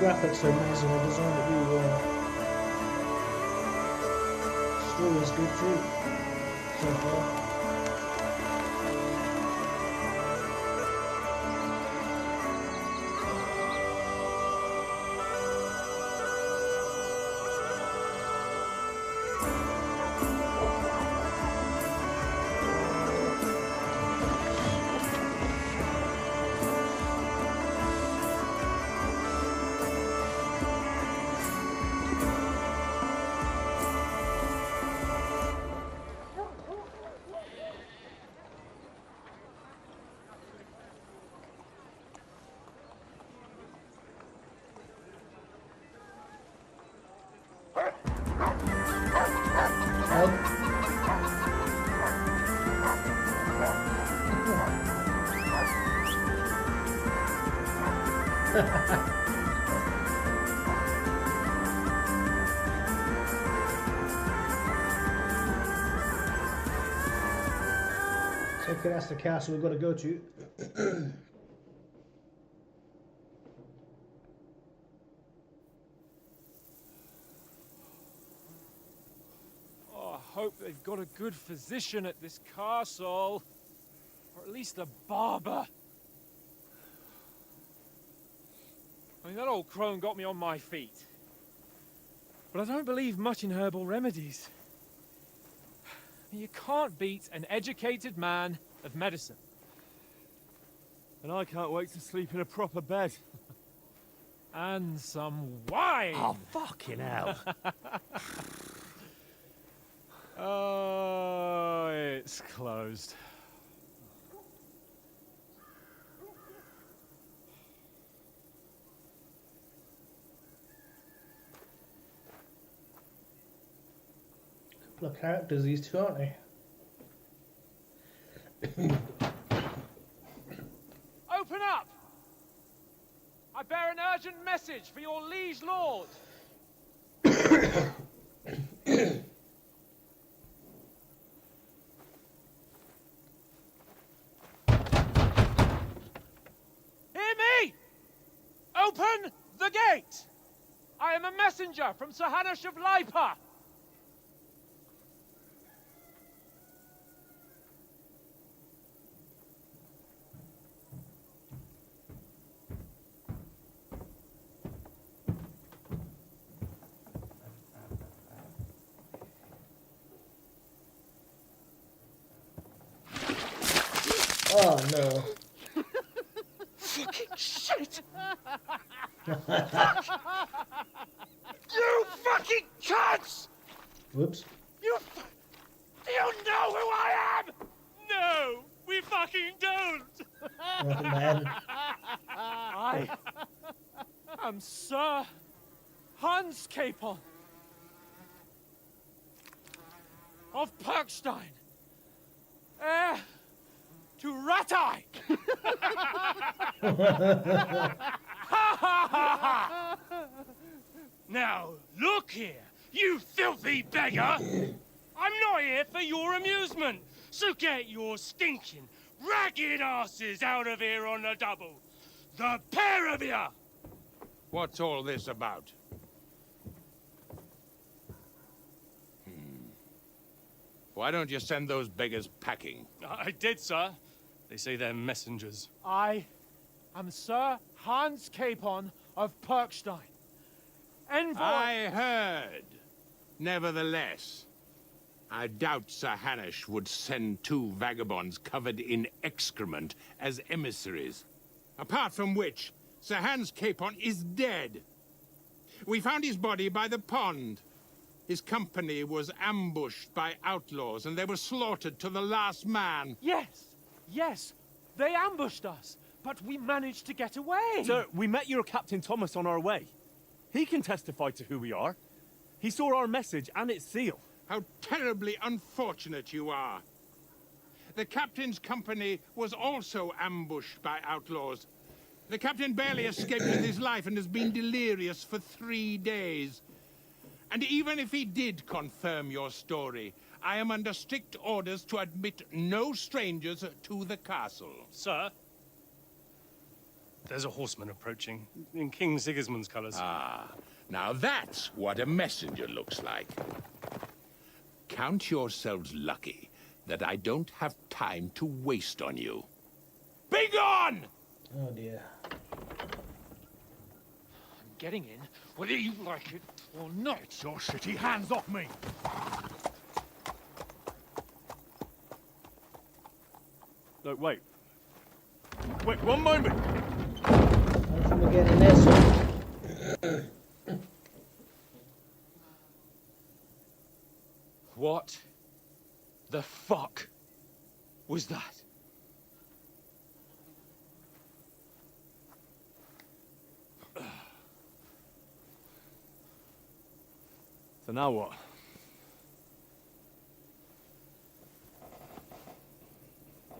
Graphics are amazing, the design to do well. Story is good too, so far. Okay, that's the castle we've got to go to. Oh, I hope they've got a good physician at this castle. Or at least a barber. I mean, that old crone got me on my feet. But I don't believe much in herbal remedies. You can't beat an educated man of medicine. And I can't wait to sleep in a proper bed. And some wine! Oh, fucking hell. Oh, it's closed. Couple of characters, these two, aren't they? Open up! I bear an urgent message for your liege lord. the gate! I am a messenger from Sir Hanush of Lipa! Oh no. Fucking shit! You fucking cunts! Whoops. Do you know who I am? No, we fucking don't! Oh man. I am Sir Hans Capon of Perkstein, heir to Ratai! Now, look here, you filthy beggar! I'm not here for your amusement, so get your stinking, ragged asses out of here on the double! The pair of you! What's all this about? Why don't you send those beggars packing? I did, sir. They say they're messengers. I am Sir Hans Capon of Perkstein. Envoy... I heard. Nevertheless, I doubt Sir Hanush would send two vagabonds covered in excrement as emissaries. Apart from which, Sir Hans Capon is dead. We found his body by the pond. His company was ambushed by outlaws, and they were slaughtered to the last man. Yes, yes, they ambushed us, but we managed to get away. Sir, we met your Captain Thomas on our way. He can testify to who we are. He saw our message and its seal. How terribly unfortunate you are. The captain's company was also ambushed by outlaws. The captain barely escaped with his life and has been delirious for 3 days. And even if he did confirm your story, I am under strict orders to admit no strangers to the castle. Sir, there's a horseman approaching in King Sigismund's colours. Ah, now that's what a messenger looks like. Count yourselves lucky that I don't have time to waste on you. Be gone! Oh dear. I'm getting in, whether you like it or not. Your shitty hands off me! Look, wait. Wait, one moment! I'm trying to get in there, sir. What the fuck was that? So now what?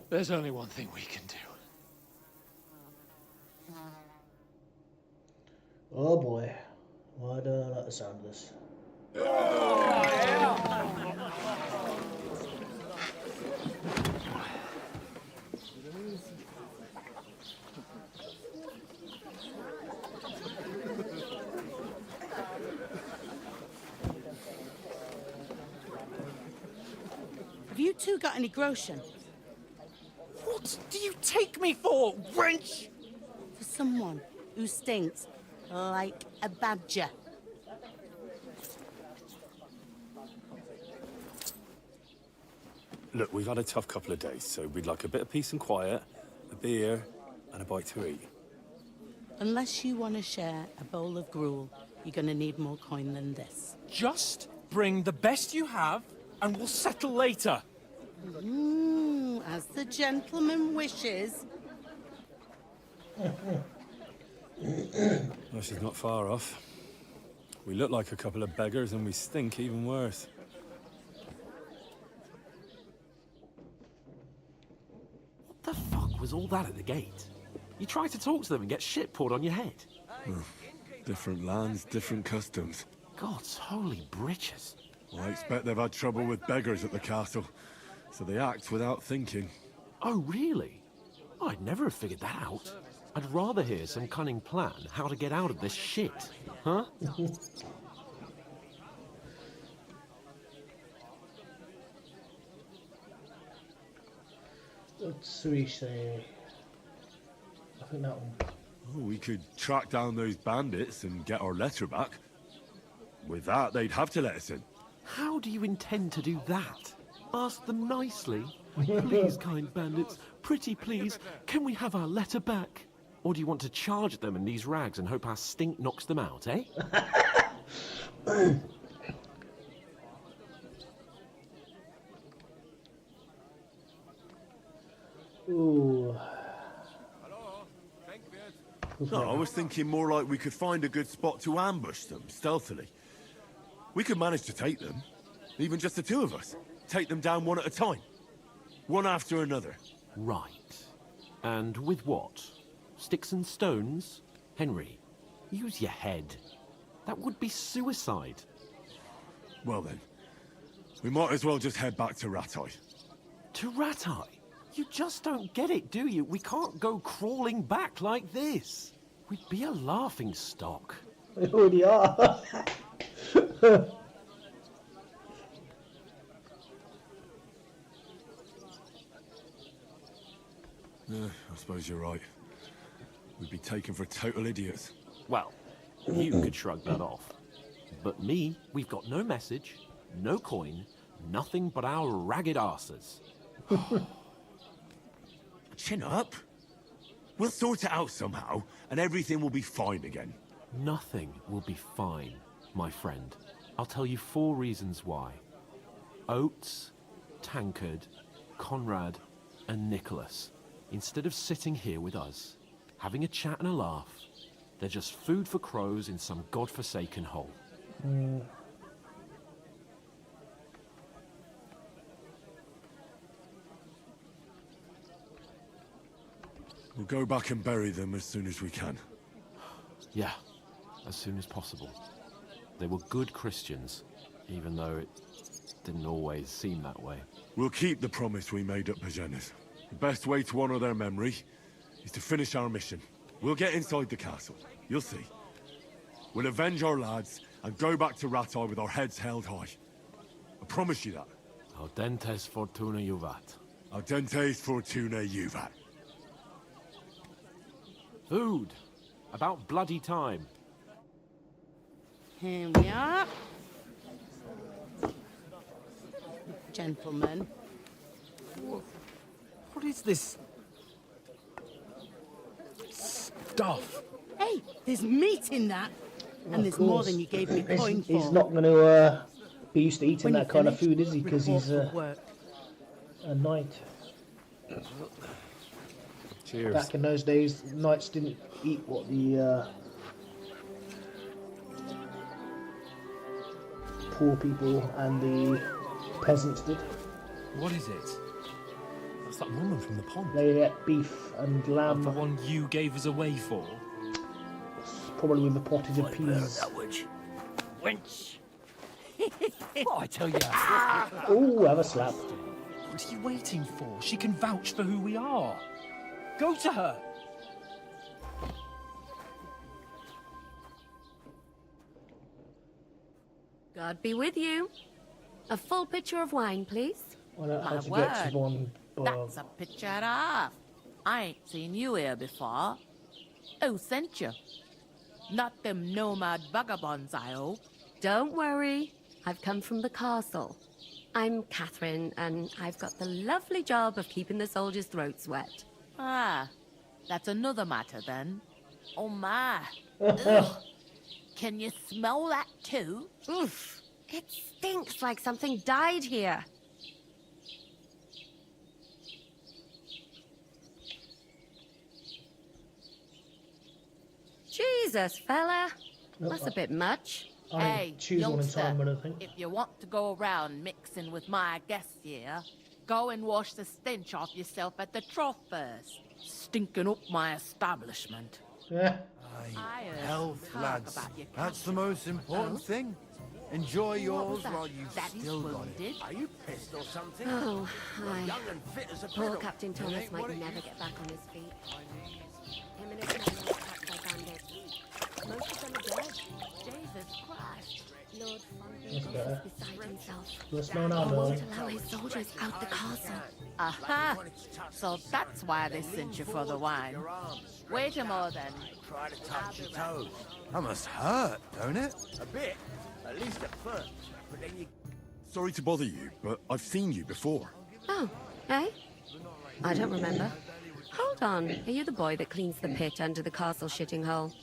There's only one thing we can do. Oh boy. Why do I like the sound of this? Have you two got any groschen? What do you take me for, wench? For someone who stinks like a badger. Look, we've had a tough couple of days, so we'd like a bit of peace and quiet, a beer, and a bite to eat. Unless you want to share a bowl of gruel, you're going to need more coin than this. Just bring the best you have, and we'll settle later. As the gentleman wishes. Well, she's not far off. We look like a couple of beggars, and we stink even worse. What the fuck was all that at the gate? You try to talk to them and get shit poured on your head. Different lands, different customs. God's holy britches. Well, I expect they've had trouble with beggars at the castle, so they act without thinking. Oh, really? I'd never have figured that out. I'd rather hear some cunning plan how to get out of this shit. Huh? What's we say? I think that one. Oh, we could track down those bandits and get our letter back. With that, they'd have to let us in. How do you intend to do that? Ask them nicely. Please, kind bandits, pretty please, can we have our letter back? Or do you want to charge at them in these rags and hope our stink knocks them out, eh? Ooh. No, I was thinking more like we could find a good spot to ambush them, stealthily. We could manage to take them, even just the two of us. Take them down one at a time. One after another. Right. And with what? Sticks and stones? Henry, use your head. That would be suicide. Well then, we might as well just head back to Ratai. To Ratai? You just don't get it, do you? We can't go crawling back like this. We'd be a laughing stock. We already are. I suppose you're right. We'd be taken for total idiots. Well, you could shrug that off. But me, we've got no message, no coin, nothing but our ragged arses. Chin up. We'll sort it out somehow, and everything will be fine again. Nothing will be fine, my friend. I'll tell you 4 reasons why. Oates, Tankard, Conrad, and Nicholas, instead of sitting here with us, having a chat and a laugh, they're just food for crows in some godforsaken hole. We'll go back and bury them as soon as we can. Yeah, as soon as possible. They were good Christians, even though it didn't always seem that way. We'll keep the promise we made at Pagenas. The best way to honor their memory is to finish our mission. We'll get inside the castle. You'll see. We'll avenge our lads and go back to Ratai with our heads held high. I promise you that. Audentes fortuna juvat. Audentes fortuna juvat. Food. About bloody time. Here we are. Gentlemen. What is this stuff? Hey, there's meat in that. And there's more than you gave me coin for. He's not going to be used to eating that kind of food, is he? Because he's work. a knight. Cheers. Back in those days, knights didn't eat what the poor people and the peasants did. What is it? That's that woman from the pond. They ate beef and lamb. The one you gave us away for? Probably with a pottage of peas. Wench. What I tell you? Ooh, have a slap. What are you waiting for? She can vouch for who we are. Go to her. God be with you. A full pitcher of wine, please. I don't know how My to get to word. one, but That's a picture and a half. I ain't seen you here before. Who sent you? Not them nomad vagabonds, I hope. Don't worry. I've come from the castle. I'm Catherine, and I've got the lovely job of keeping the soldiers' throats wet. Ah, that's another matter then. Oh my. Ugh. Can you smell that too? Oof. It stinks like something died here. Jesus, fella. That's a bit much. I Hey, choose one in youngster, time, I think. if you want to go around mixing with my guests here, go and wash the stench off yourself at the trough first. Stinking up my establishment. Yeah. I heard Health, talk lads. about your That's the country. most important thing. Enjoy What was yours that? while you've Daddy's still got wounded? it. Are you pissed or something? Oh, You're hi. young and fit as a Poor fiddle. Captain It Thomas ain't what might it never used get back on his feet. Him and his men were attacked by bandits. Most of them are dead. Jesus Christ. Lord That's better. is beside himself. What's going He on, won't darling? allow his soldiers out the castle. Aha! So that's why they sent you for the wine. Wait a more then. Try to touch your toes. That must hurt, don't it? A bit. At least at first. But then you... Sorry to bother you, but I've seen you before. Oh, eh? I don't remember. Hold on. Are you the boy that cleans the pit under the castle shitting hole?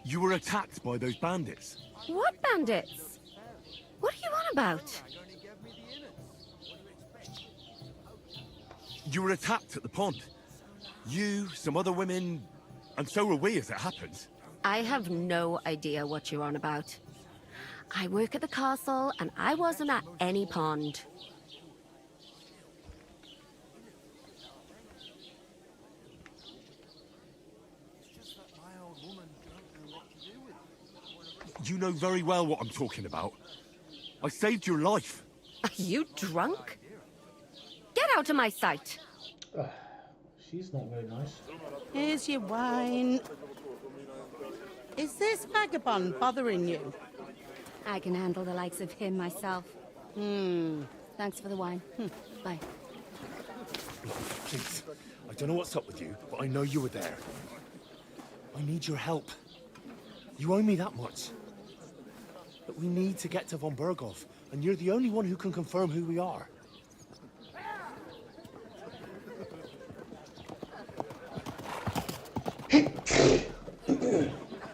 You were attacked by those bandits. What bandits? What are you on about? You were attacked at the pond. You, some other women, and so were we as it happens. I have no idea what you're on about. I work at the castle, and I wasn't at any pond. You know very well what I'm talking about. I saved your life. Are you drunk? Get out of my sight! She's not very nice. Here's your wine. Is this vagabond bothering you? I can handle the likes of him myself. Thanks for the wine. Bye. Please, I don't know what's up with you, but I know you were there. I need your help. You owe me that much. But we need to get to von Berghoff, and you're the only one who can confirm who we are.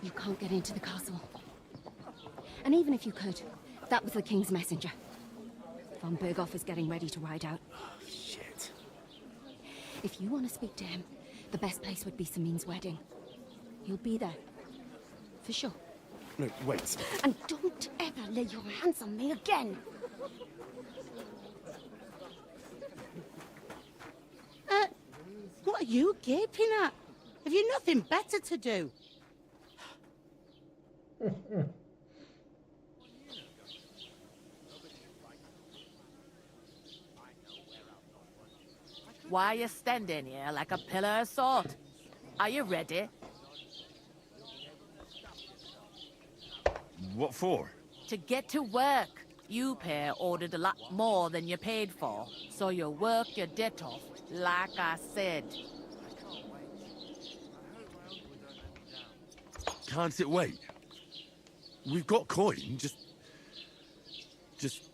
You can't get into the castle. And even if you could, that was the king's messenger. Von Berghoff is getting ready to ride out. Shit. If you want to speak to him, the best place would be Samin's wedding. He'll be there. For sure. No, wait. And don't ever lay your hands on me again! What are you gaping at? Have you nothing better to do? Why are you standing here like a pillar of salt? Are you ready? What for? To get to work. You pair ordered a lot more than you paid for, so you work your debt off, like I said. Can't it wait? We've got coin, just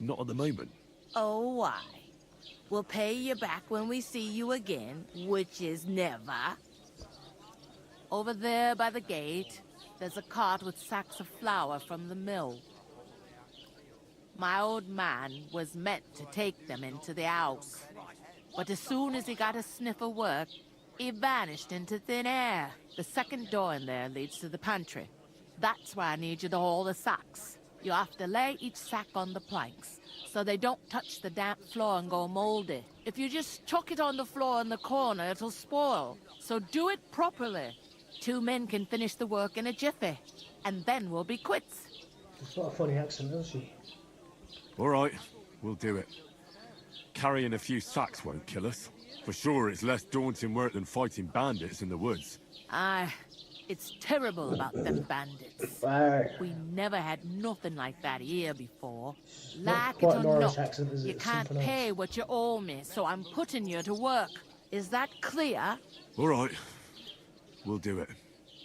not at the moment. Oh, why? We'll pay you back when we see you again, which is never. Over there by the gate, there's a cart with sacks of flour from the mill. My old man was meant to take them into the house. But as soon as he got a sniff of work, he vanished into thin air. The second door in there leads to the pantry. That's why I need you to haul the sacks. You have to lay each sack on the planks, so they don't touch the damp floor and go moldy. If you just chuck it on the floor in the corner, it'll spoil. So do it properly. 2 men can finish the work in a jiffy, and then we'll be quits. She's got a funny accent, doesn't she? All right, we'll do it. Carrying a few sacks won't kill us. For sure, it's less daunting work than fighting bandits in the woods. Aye, it's terrible about them bandits. We never had nothing like that here before. Like it quite or Norris not, accent, is it? you It's can't something pay what you owe me, so I'm putting you to work. Is that clear? All right, we'll do it.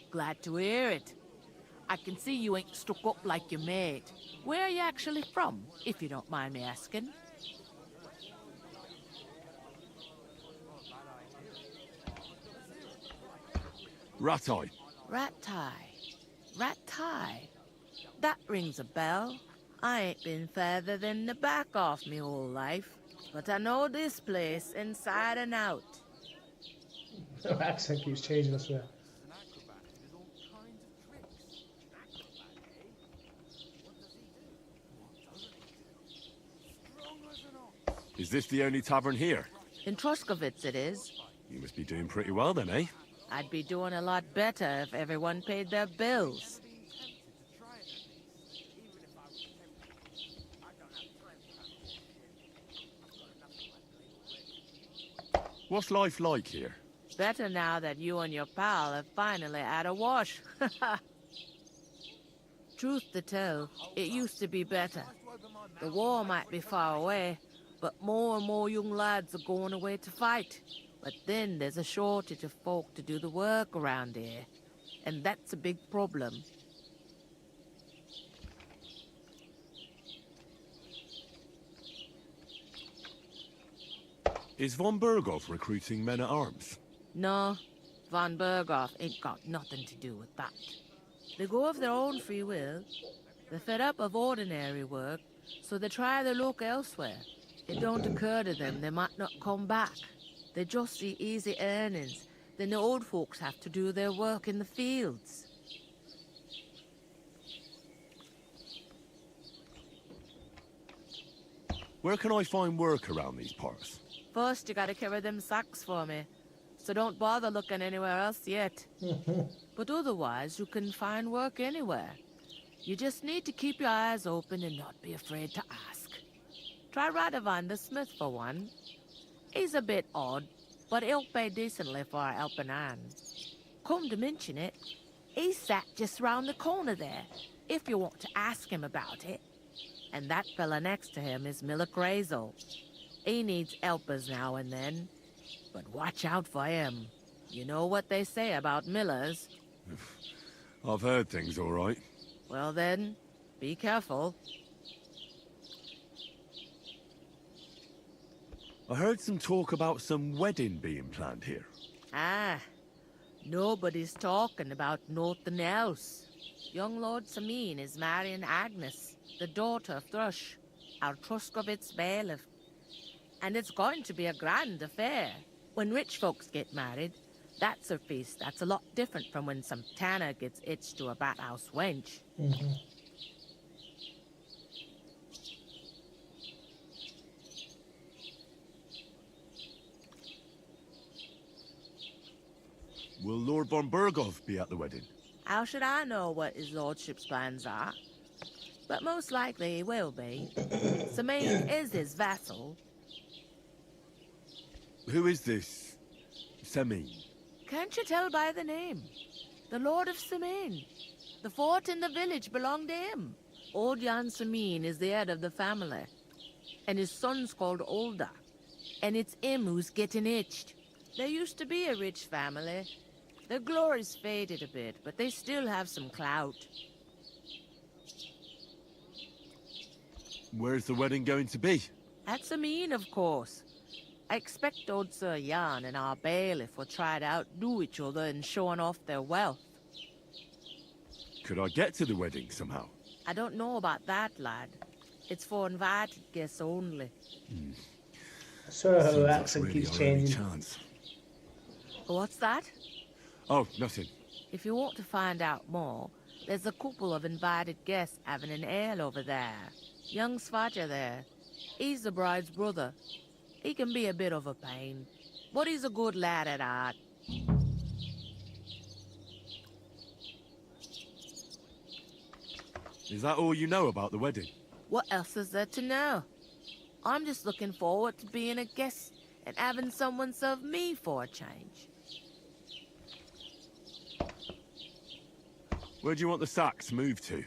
Glad to hear it. I can see you ain't stuck up like your mate. Where are you actually from, if you don't mind me asking? Ratai. Ratai. That rings a bell. I ain't been further than the back off me whole life, but I know this place inside and out. Her accent keeps changing, I swear. Is this the only tavern here? In Troskovitz it is. You must be doing pretty well then, eh? I'd be doing a lot better if everyone paid their bills. What's life like here? Better now that you and your pal have finally had a wash. Truth to tell, it used to be better. The war might be far away, but more and more young lads are going away to fight. But then there's a shortage of folk to do the work around here, and that's a big problem. Is von Berghoff recruiting men-at-arms? No, von Berghoff ain't got nothing to do with that. They go of their own free will. They're fed up of ordinary work, so they try their luck elsewhere. It don't occur to them they might not come back. They just see easy earnings. Then the old folks have to do their work in the fields. Where can I find work around these parts? First, you gotta carry them sacks for me. So don't bother looking anywhere else yet. But otherwise, you can find work anywhere. You just need to keep your eyes open and not be afraid to ask. Try Radovan the Smith for one. He's a bit odd, but he'll pay decently for a helping hand. Come to mention it, he's sat just round the corner there, if you want to ask him about it. And that fella next to him is Miller Crazel. He needs helpers now and then, but watch out for him. You know what they say about Millers. I've heard things, all right. Well then, be careful. I heard some talk about some wedding being planned here. Ah, nobody's talking about nothing else. Young Lord Samin is marrying Agnes, the daughter of Thrush, our Truskovitz bailiff. And it's going to be a grand affair. When rich folks get married, that's a feast that's a lot different from when some tanner gets hitched to a bathhouse wench. Will Lord von Berghoff be at the wedding? How should I know what his lordship's plans are? But most likely he will be. Samin is his vassal. Who is this Samin? Can't you tell by the name? The Lord of Samin. The fort and the village belong to him. Old Jan Samin is the head of the family. And his son's called Olda. And it's him who's getting hitched. There used to be a rich family. Their glory's faded a bit, but they still have some clout. Where's the wedding going to be? At Samin, of course. I expect old Sir Jan and our bailiff will try to outdo each other in showing off their wealth. Could I get to the wedding somehow? I don't know about that, lad. It's for invited guests only. So her accent keeps changing. What's that? Oh, nothing. If you want to find out more, there's a couple of invited guests having an ale over there. Young Svaja there. He's the bride's brother. He can be a bit of a pain, but he's a good lad at heart. Is that all you know about the wedding? What else is there to know? I'm just looking forward to being a guest and having someone serve me for a change. Where do you want the sacks moved to?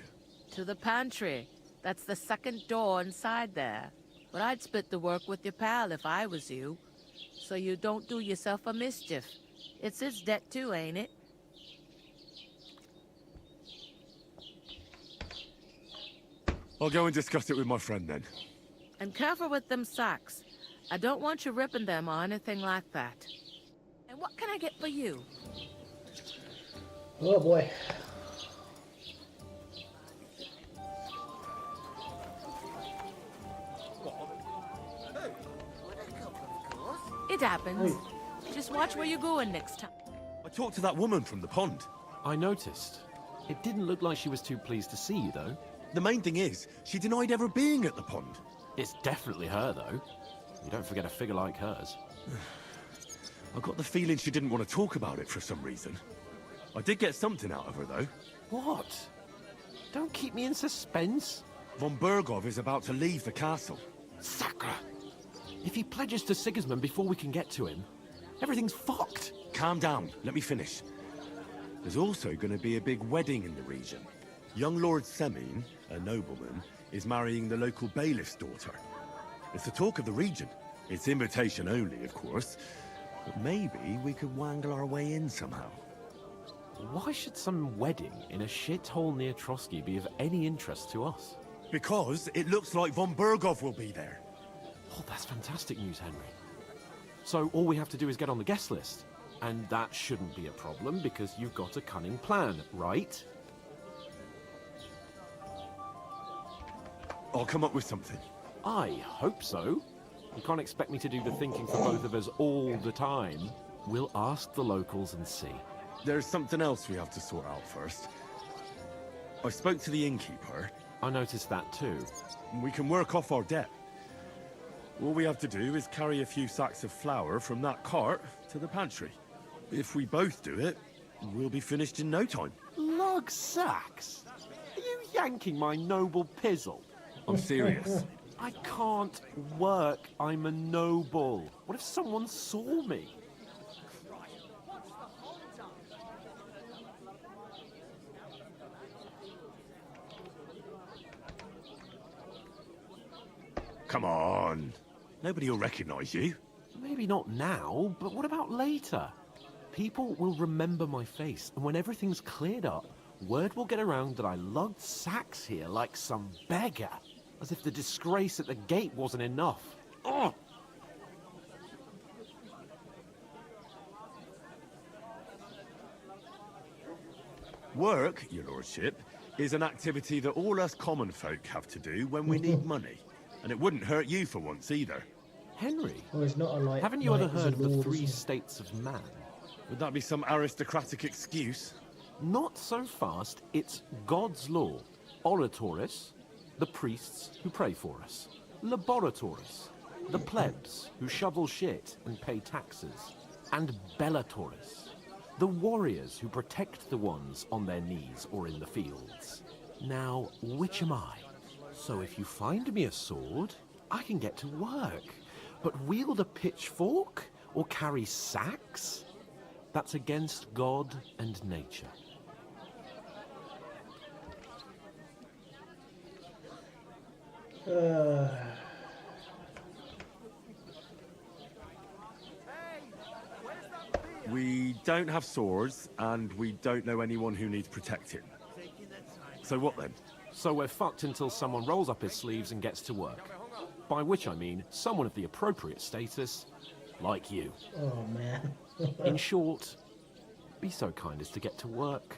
To the pantry. That's the second door inside there. But I'd split the work with your pal if I was you. So you don't do yourself a mischief. It's his debt too, ain't it? I'll go and discuss it with my friend then. And careful with them sacks. I don't want you ripping them or anything like that. And what can I get for you? Oh boy. It happens. Just watch where you're going next time. I talked to that woman from the pond. I noticed. It didn't look like she was too pleased to see you, though. The main thing is, she denied ever being at the pond. It's definitely her, though. You don't forget a figure like hers. I got the feeling she didn't want to talk about it for some reason. I did get something out of her, though. What? Don't keep me in suspense. Von Bergov is about to leave the castle. Sacre! If he pledges to Sigismund before we can get to him, everything's fucked. Calm down. Let me finish. There's also going to be a big wedding in the region. Young Lord Semin, a nobleman, is marrying the local bailiff's daughter. It's the talk of the region. It's invitation only, of course. But maybe we could wangle our way in somehow. Why should some wedding in a shithole near Trotsky be of any interest to us? Because it looks like von Bergov will be there. Oh, that's fantastic news, Henry. So all we have to do is get on the guest list. And that shouldn't be a problem because you've got a cunning plan, right? I'll come up with something. I hope so. You can't expect me to do the thinking for both of us all the time. We'll ask the locals and see. There's something else we have to sort out first. I spoke to the innkeeper. I noticed that too. We can work off our debt. All we have to do is carry a few sacks of flour from that cart to the pantry. If we both do it, we'll be finished in no time. Lug sacks? Are you yanking my noble pizzle? I'm serious. I can't work. I'm a noble. What if someone saw me? Come on. Nobody will recognize you. Maybe not now, but what about later? People will remember my face, and when everything's cleared up, word will get around that I lugged sacks here like some beggar. As if the disgrace at the gate wasn't enough. Oh! Work, your lordship, is an activity that all us common folk have to do when we need money. And it wouldn't hurt you for once either. Henry, he's not a light haven't you ever knight, he's a heard of the lord, 3 isn't he? states of man? Would that be some aristocratic excuse? Not so fast. It's God's law. Oratoris, the priests who pray for us. Laboratoris, the plebs who shovel shit and pay taxes. And Bellatoris, the warriors who protect the ones on their knees or in the fields. Now, which am I? So if you find me a sword, I can get to work. But wield a pitchfork or carry sacks? That's against God and nature. We don't have swords, and we don't know anyone who needs protecting. So what then? So we're fucked until someone rolls up his sleeves and gets to work. By which I mean someone of the appropriate status, like you. Oh, man. In short, be so kind as to get to work.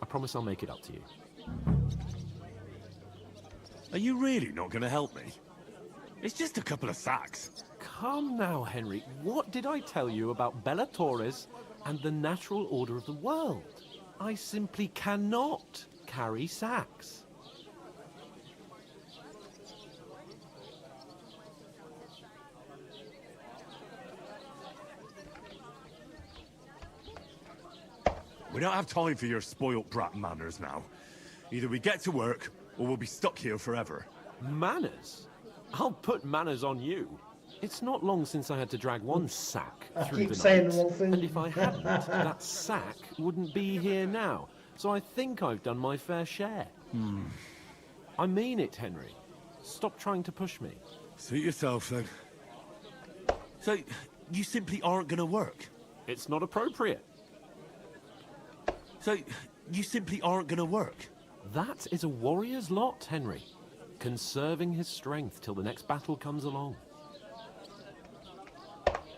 I promise I'll make it up to you. Are you really not going to help me? It's just a couple of sacks. Come now, Henry. What did I tell you about Bellatoris and the natural order of the world? I simply cannot carry sacks. We don't have time for your spoilt brat manners now. Either we get to work, or we'll be stuck here forever. Manners? I'll put manners on you. It's not long since I had to drag one sack through the night. And if I hadn't, that sack wouldn't be here now. So I think I've done my fair share. I mean it, Henry. Stop trying to push me. Suit yourself, then. So, you simply aren't going to work? It's not appropriate. So, you simply aren't going to work? That is a warrior's lot, Henry. Conserving his strength till the next battle comes along.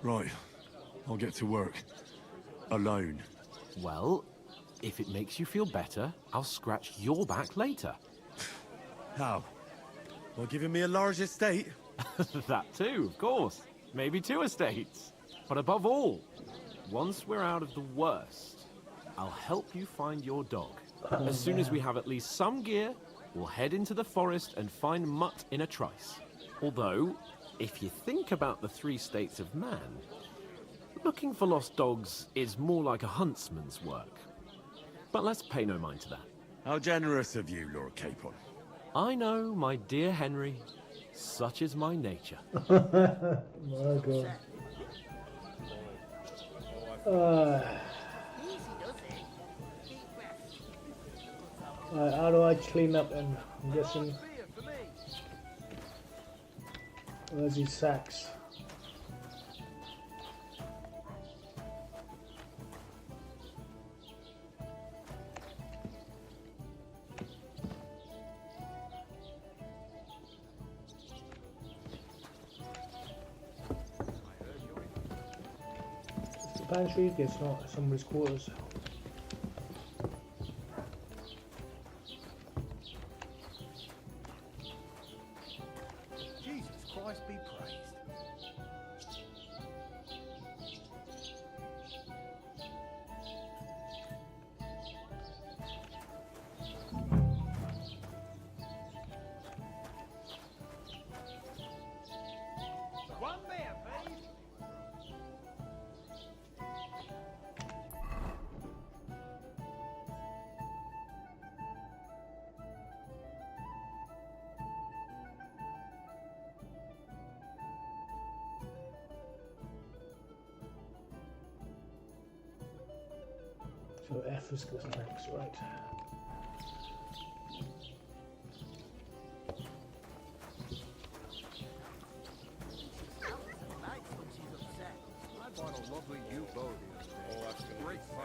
Right. I'll get to work. Alone. Well, if it makes you feel better, I'll scratch your back later. How? By giving me a large estate? That too, of course. Maybe 2 estates. But above all, once we're out of the worst, I'll help you find your dog. As soon as we have at least some gear, we'll head into the forest and find Mutt in a trice. Although, if you think about the 3 states of man, Looking for lost dogs is more like a huntsman's work. But let's pay no mind to that. How generous of you, Lord Capon. I know, my dear Henry. Such is my nature. My God. Right, how do I clean up then? I'm guessing. Where's these sacks? Pantry, it's not somebody's quarters. Jesus Christ be praised. One there, please. So F is cosmetics, right?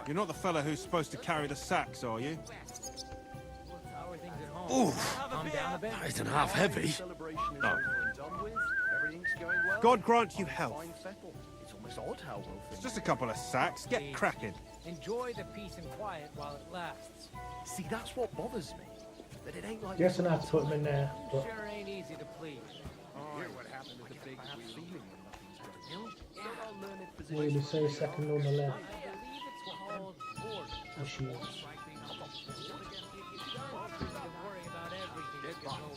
You're not the fella who's supposed to carry the sacks, are you? Ooh, that isn't half heavy. No. God grant you health. It's almost odd how well It's just a couple of sacks. Get cracking. Enjoy the peace and quiet while it lasts. See, that's what bothers me. That it ain't like. Guessing I have to put them in there. But Sure ain't easy to please. Hear what happened to the big wheel. maybe say second on the left. Issues.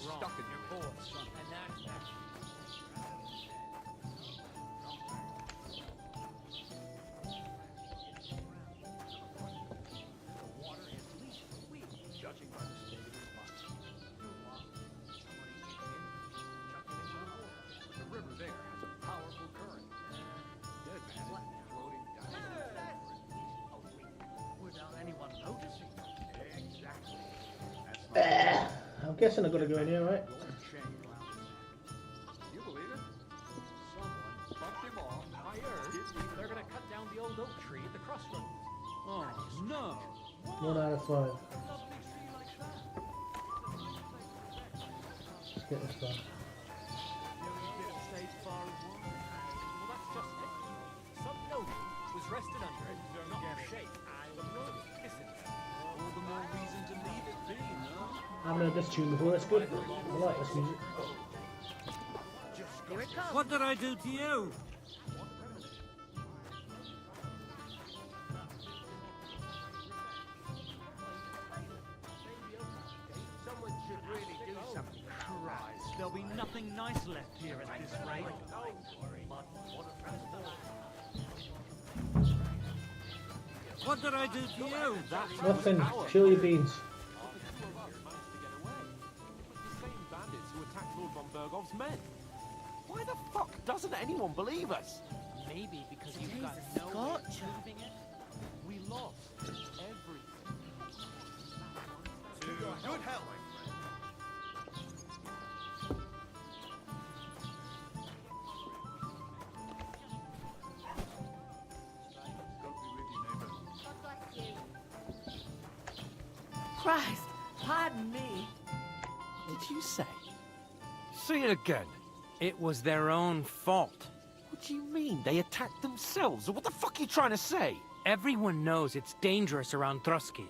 Stuck in your force, and that's that. I'm guessing I've got to go in here, right? You believe it? Someone bumped him off. I heard they're gonna cut down the old oak tree at the crossroads. Oh no! 1 out of 5. Let's get this done. Well, that's just it. Some noble was rested under it, not shake. Listen, all the more reason to leave it be, no? I haven't heard this tune before, it's good. I like this music. What did I do to you? Someone should really do something. Christ, there'll be nothing nice left here at this rate. What did I do to you? Nothing. Chill your beans. Bergov's men. Why the fuck doesn't anyone believe us? Maybe because you've got no way of proving it. We lost everything. To your good health. Christ, pardon me. Did you say? See it again. It was their own fault. What do you mean? They attacked themselves? What the fuck are you trying to say? Everyone knows it's dangerous around Trusky.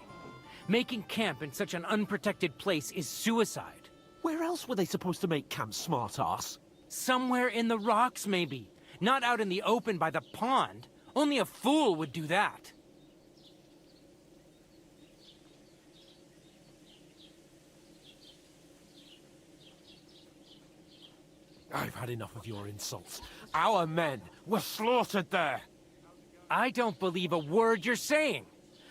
Making camp in such an unprotected place is suicide. Where else were they supposed to make camp, smartass? Somewhere in the rocks, maybe. Not out in the open by the pond. Only a fool would do that. I've had enough of your insults. Our men were slaughtered there. I don't believe a word you're saying.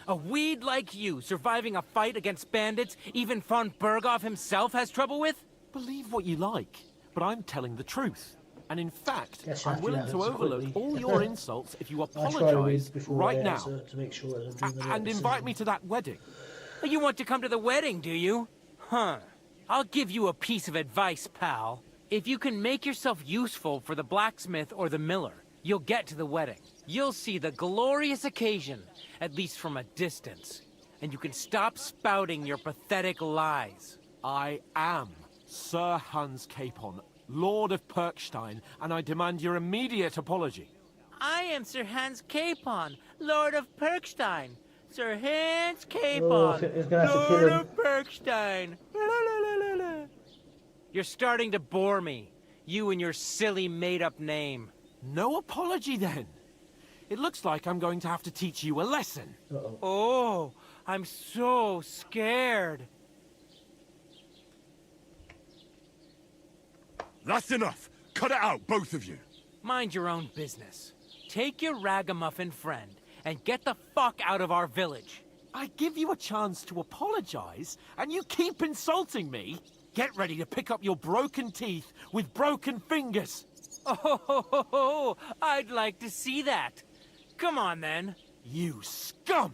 A weed like you surviving a fight against bandits even von Berghoff himself has trouble with? Believe what you like, but I'm telling the truth. And in fact, Guess I I'm have to willing answer to overlook quickly. all your insults if you I try to apologize read before right I now. answer to make sure that I'm doing the right And invite me to that wedding. You want to come to the wedding, do you? Huh. I'll give you a piece of advice, pal. If you can make yourself useful for the blacksmith or the miller, you'll get to the wedding. You'll see the glorious occasion, at least from a distance. And you can stop spouting your pathetic lies. I am Sir Hans Capon, Lord of Perkstein, and I demand your immediate apology. I am Sir Hans Capon, Lord of Perkstein. Sir Hans Capon, Oh, he's gonna have to kill Lord him. of Perkstein. La, la, la, la, la. You're starting to bore me. You and your silly made-up name. No apology, then. It looks like I'm going to have to teach you a lesson. Oh, I'm so scared. That's enough. Cut it out, both of you. Mind your own business. Take your ragamuffin friend and get the fuck out of our village. I give you a chance to apologize, and you keep insulting me. Get ready to pick up your broken teeth with broken fingers. Oh, I'd like to see that. Come on, then. You scum!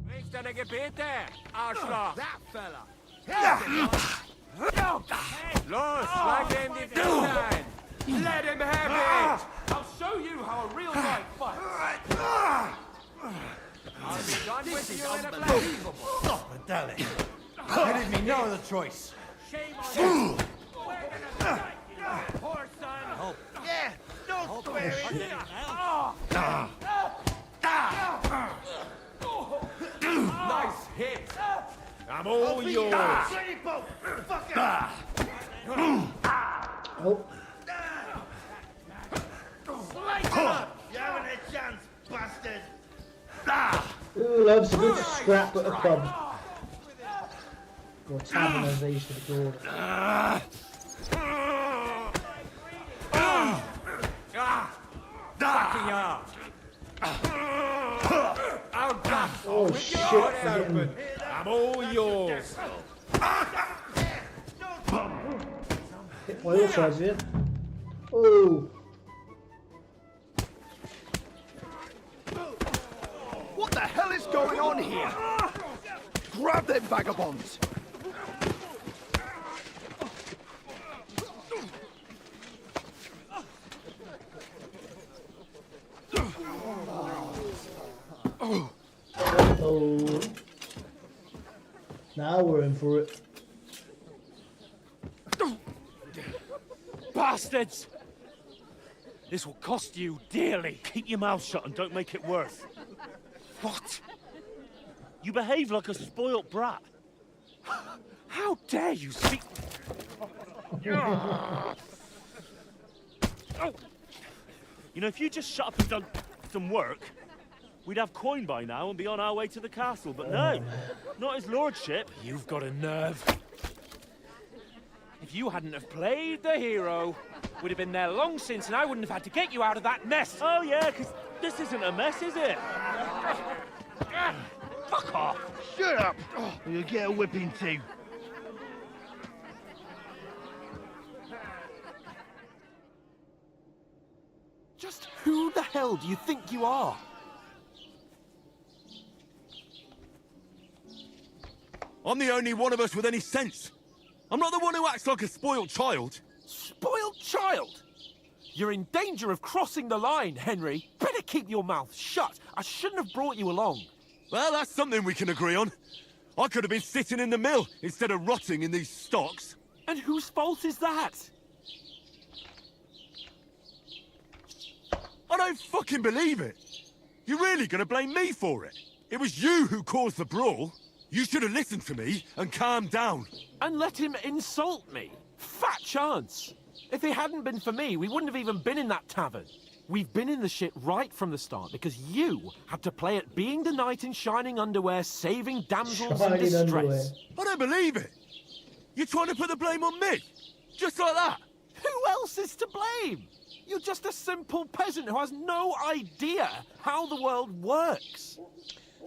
Nichts deiner Gebete, Arschloch! That fella! Los, schlag ihm die Fresse ein! Let him have it! I'll show you how a real knight fights. I'll be done with you in a flash! Stop it, Dally. You didn't me no other choice. Shame on you! We're gonna strike you, poor son! Oh. Yeah, don't swear it. Nice hit! I'm all yours! Oh. Slice him up! You haven't a chance, bastard! Ooh, loves a good scrap at a pub. Or tavern, as they used to be called. Fucking up! Oh shit, I'm all yours! hit my all sides here. Oh. What the hell is going on here? Grab them vagabonds! Oh. Now we're in for it. Bastards! This will cost you dearly. Keep your mouth shut and don't make it worse. What? You behave like a spoilt brat. How dare you speak... You know, if you just shut up and done some work, we'd have coin by now and be on our way to the castle, but no, not his lordship. You've got a nerve. If you hadn't have played the hero, we'd have been there long since and I wouldn't have had to get you out of that mess. Oh yeah, because this isn't a mess, is it? Fuck off. Shut up! Or you'll get a whipping too. Just who the hell do you think you are? I'm the only one of us with any sense. I'm not the one who acts like a spoiled child. Spoiled child? You're in danger of crossing the line, Henry. Better keep your mouth shut. I shouldn't have brought you along. Well, that's something we can agree on. I could have been sitting in the mill instead of rotting in these stocks. And whose fault is that? I don't fucking believe it. You're really gonna blame me for it? It was you who caused the brawl. You should have listened to me and calmed down. And let him insult me. Fat chance. If it hadn't been for me, we wouldn't have even been in that tavern. We've been in the shit right from the start because you had to play at being the knight in shining underwear, saving damsels in distress. I don't believe it. You're trying to put the blame on me? Just like that? Who else is to blame? You're just a simple peasant who has no idea how the world works.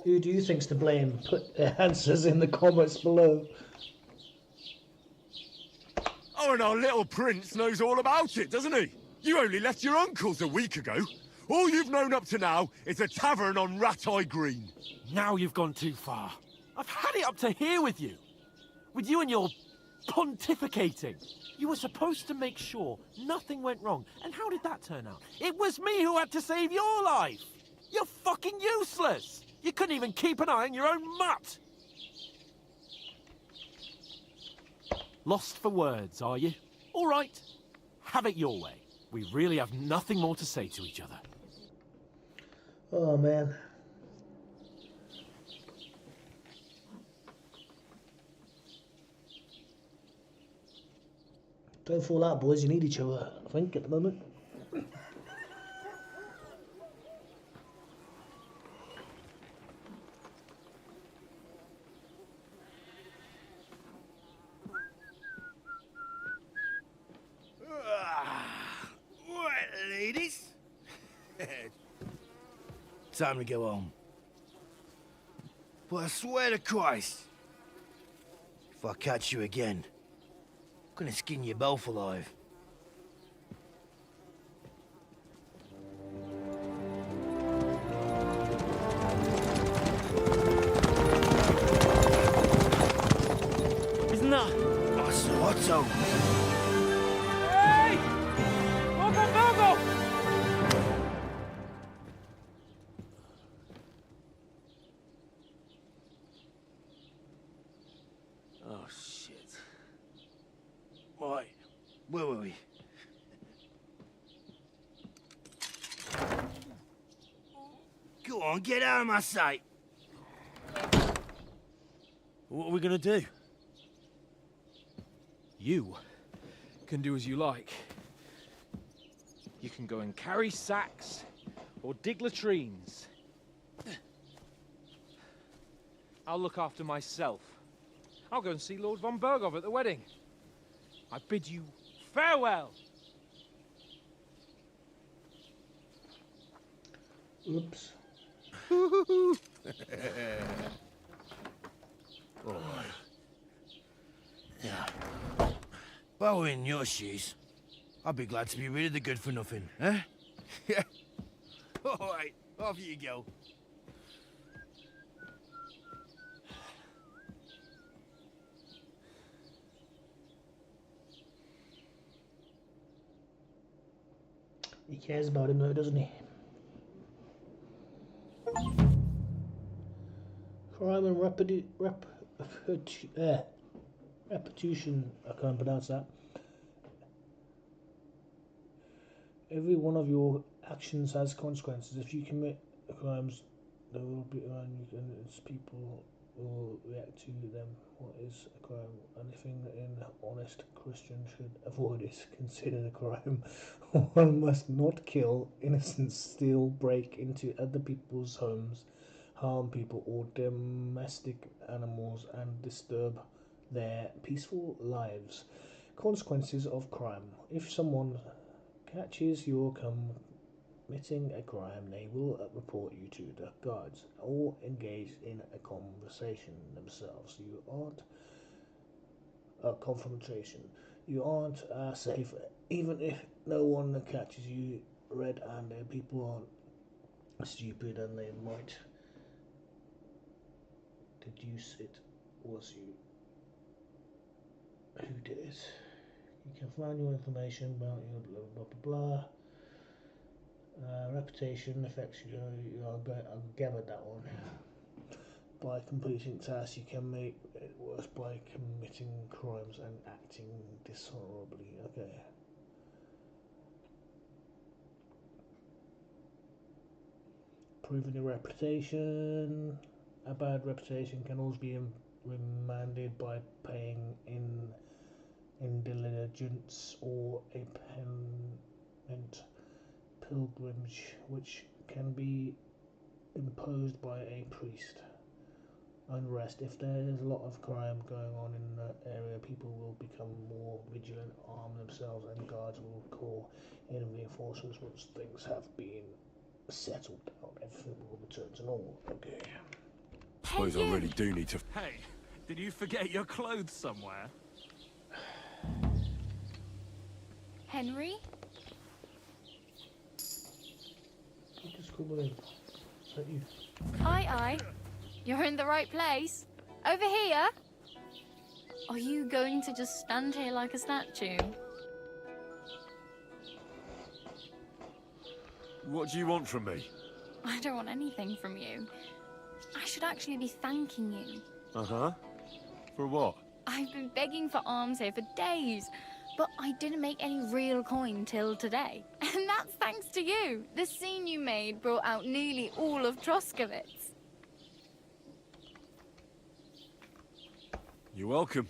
Who do you think's to blame? Put their answers in the comments below. Oh, and our little prince knows all about it, doesn't he? You only left your uncle's a week ago. All you've known up to now is a tavern on Rat-Eye Green. Now you've gone too far. I've had it up to here with you. With you and your pontificating. You were supposed to make sure nothing went wrong. And how did that turn out? It was me who had to save your life. You're fucking useless. You couldn't even keep an eye on your own mutt. Lost for words, are you? All right. Have it your way. We really have nothing more to say to each other. Oh, man. Don't fall out, boys. You need each other, I think, at the moment. Right, ladies. Time to go home. But I swear to Christ, if I catch you again, I'm gonna skin you both alive. Isn't that? Otto! Hey! Go! Oh, shit. Right, where were we? Go on, get out of my sight. What are we gonna do? You can do as you like. You can go and carry sacks or dig latrines. I'll look after myself. I'll go and see Lord von Berghoff at the wedding. I bid you farewell. Oops. Alright. Yeah. If I were in your shoes, I'd be glad to be rid of the good for nothing, eh? Yeah. Alright, off you go. He cares about him though, doesn't he? Crime and repetition, I can't pronounce that. Every one of your actions has consequences. If you commit crimes, there will be around you and its people will react to them. What is a crime? Anything that an honest Christian should avoid is considered a crime. One must not kill, innocents, steal, break into other people's homes, harm people or domestic animals, and disturb their peaceful lives. Consequences of crime. If someone catches you committing a crime, they will report you to the guards or engage in a conversation themselves. You aren't a confrontation. You aren't safe, even if no one catches you red-handed. People aren't stupid, and they might deduce it was you who did it. You can find your information about your blah blah blah blah. Reputation affects you. I'll gather that one. By completing tasks, you can make it worse by committing crimes and acting dishonorably. Okay. Proving your reputation. A bad reputation can always be remanded by paying in indulgence or a penitent pilgrimage which can be imposed by a priest. Unrest. If there is a lot of crime going on in the area, people will become more vigilant, arm themselves, and guards will call in reinforcements once things have been settled down. Everything will return to normal. Okay. Suppose I really do need to. Hey, did you forget your clothes somewhere? Henry? Just call me. Is that you? Aye. You're in the right place. Over here? Are you going to just stand here like a statue? What do you want from me? I don't want anything from you. I should actually be thanking you. Uh-huh. For what? I've been begging for alms here for days, but I didn't make any real coin till today. And that's thanks to you. The scene you made brought out nearly all of Troskowitz. You're welcome.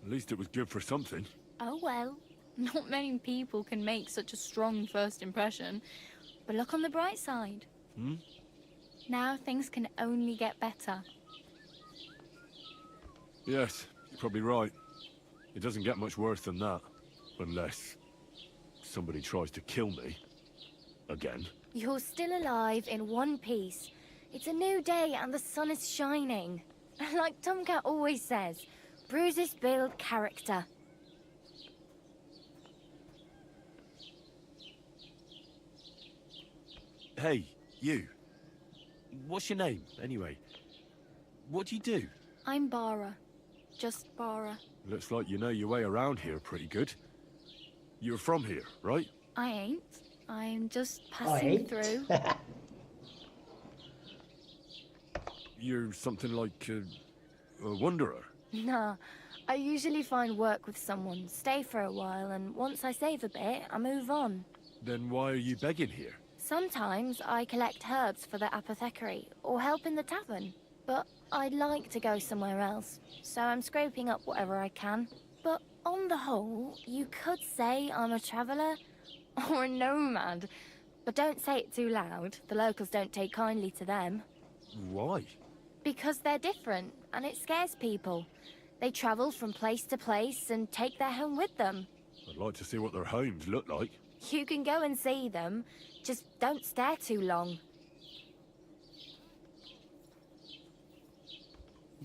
At least it was good for something. Oh well. Not many people can make such a strong first impression. But look on the bright side. Now things can only get better. Yes, you're probably right. It doesn't get much worse than that. Unless somebody tries to kill me. Again. You're still alive in one piece. It's a new day and the sun is shining. Like Tomcat always says, bruises build character. Hey, you. What's your name, anyway? What do you do? I'm Bara. Just Bara. Looks like you know your way around here pretty good. You're from here, right? I ain't. I'm just passing through. You're something like a wanderer. Nah, I usually find work with someone, stay for a while, and once I save a bit, I move on. Then why are you begging here? Sometimes I collect herbs for the apothecary, or help in the tavern. But I'd like to go somewhere else, so I'm scraping up whatever I can. But on the whole, you could say I'm a traveller, or a nomad. But don't say it too loud, the locals don't take kindly to them. Why? Because they're different, and it scares people. They travel from place to place and take their home with them. I'd like to see what their homes look like. You can go and see them, just don't stare too long.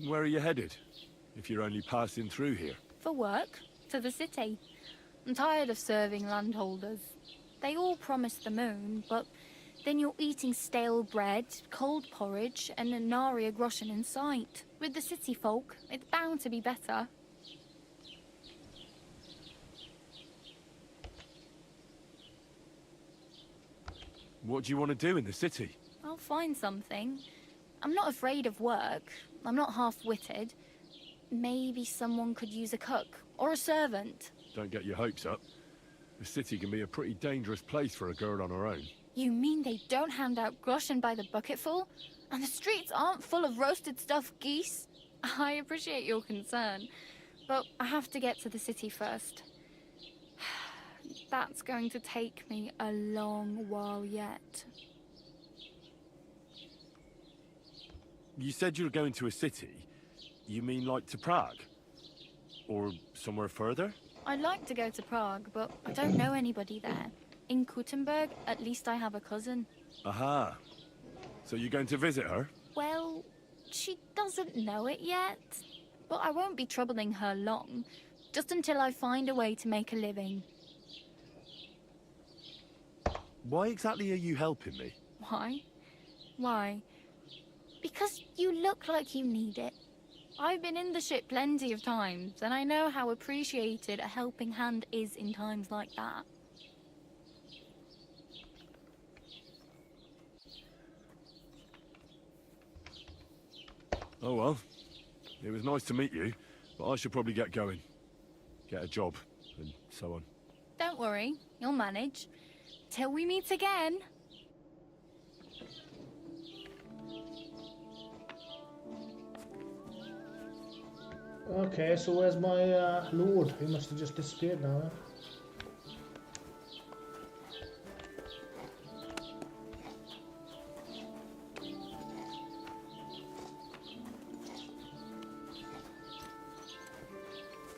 Where are you headed, if you're only passing through here? For work, to the city. I'm tired of serving landholders. They all promise the moon, but then you're eating stale bread, cold porridge, and a nary a groschen in sight. With the city folk, it's bound to be better. What do you want to do in the city? I'll find something. I'm not afraid of work. I'm not half-witted. Maybe someone could use a cook or a servant. Don't get your hopes up. The city can be a pretty dangerous place for a girl on her own. You mean they don't hand out groschen by the bucketful? And the streets aren't full of roasted stuffed geese? I appreciate your concern, but I have to get to the city first. That's going to take me a long while yet. You said you were going to a city. You mean like to Prague? Or somewhere further? I'd like to go to Prague, but I don't know anybody there. In Kuttenberg, at least I have a cousin. Aha. So you're going to visit her? Well, she doesn't know it yet. But I won't be troubling her long, just until I find a way to make a living. Why exactly are you helping me? Why? Why? Because you look like you need it. I've been in the ship plenty of times, and I know how appreciated a helping hand is in times like that. Oh well. It was nice to meet you, but I should probably get going. Get a job, and so on. Don't worry, you'll manage. Till we meet again. Okay, so where's my lord? He must have just disappeared now. Huh?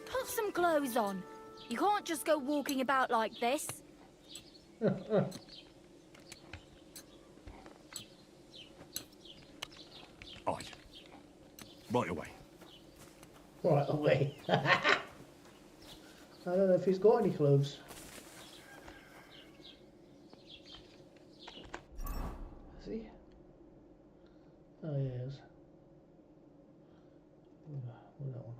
Put some clothes on. You can't just go walking about like this. Aye. Right away. Right away. I don't know if he's got any clothes. Is he? Oh, he is. Where's that one?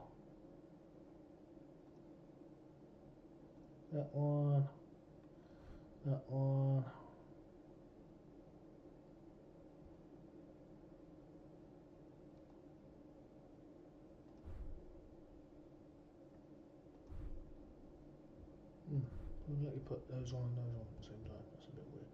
That one. That one. We'll let you put those on and those on at the same time. That's a bit weird.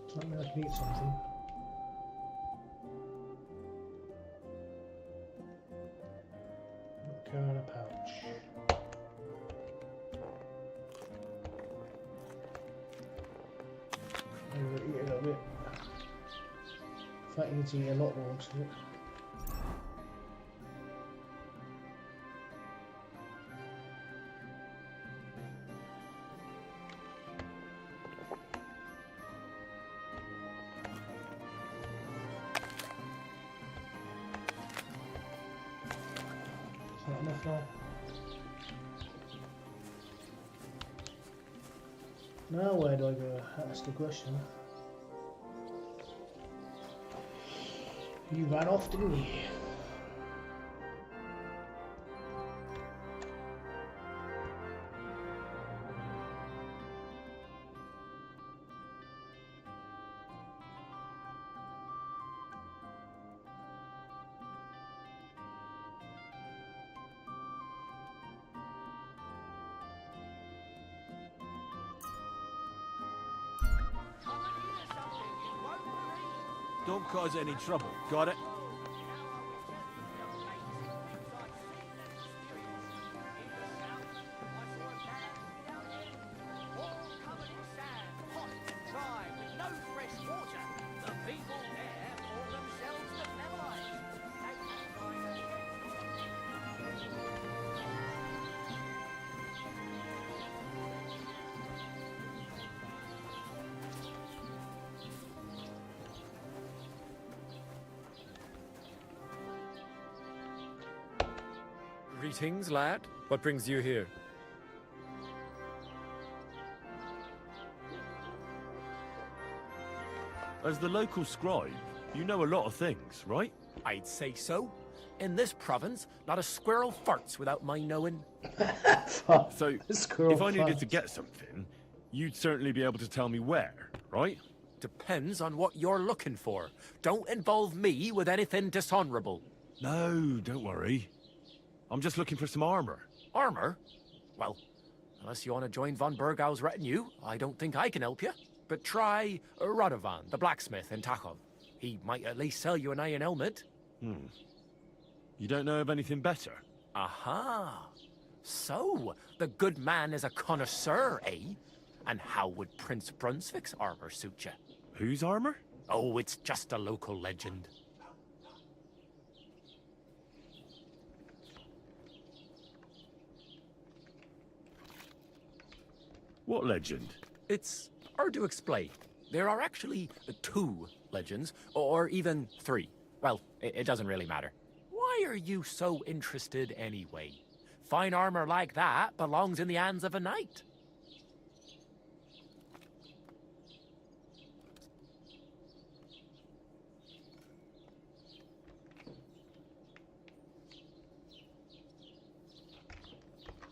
Does that mean I can eat something? Carry in a pouch. I'm going to eat a little bit. In fact, you need to eat a lot more, isn't it? Not enough now. Now where do I go? That's the question. You ran off, didn't you? Don't cause any trouble. Got it? Greetings, lad. What brings you here? As the local scribe, you know a lot of things, right? I'd say so. In this province, not a squirrel farts without my knowing. So, if I needed to get something, you'd certainly be able to tell me where, right? Depends on what you're looking for. Don't involve me with anything dishonorable. No, don't worry. I'm just looking for some armor. Armor? Well, unless you want to join von Burgau's retinue, I don't think I can help you. But try Radovan, the blacksmith in Tachov. He might at least sell you an iron helmet. You don't know of anything better? Aha! So, the good man is a connoisseur, eh? And how would Prince Brunswick's armor suit you? Whose armor? Oh, it's just a local legend. What legend? It's hard to explain. There are actually 2 legends, or even 3. Well, it doesn't really matter. Why are you so interested anyway? Fine armor like that belongs in the hands of a knight.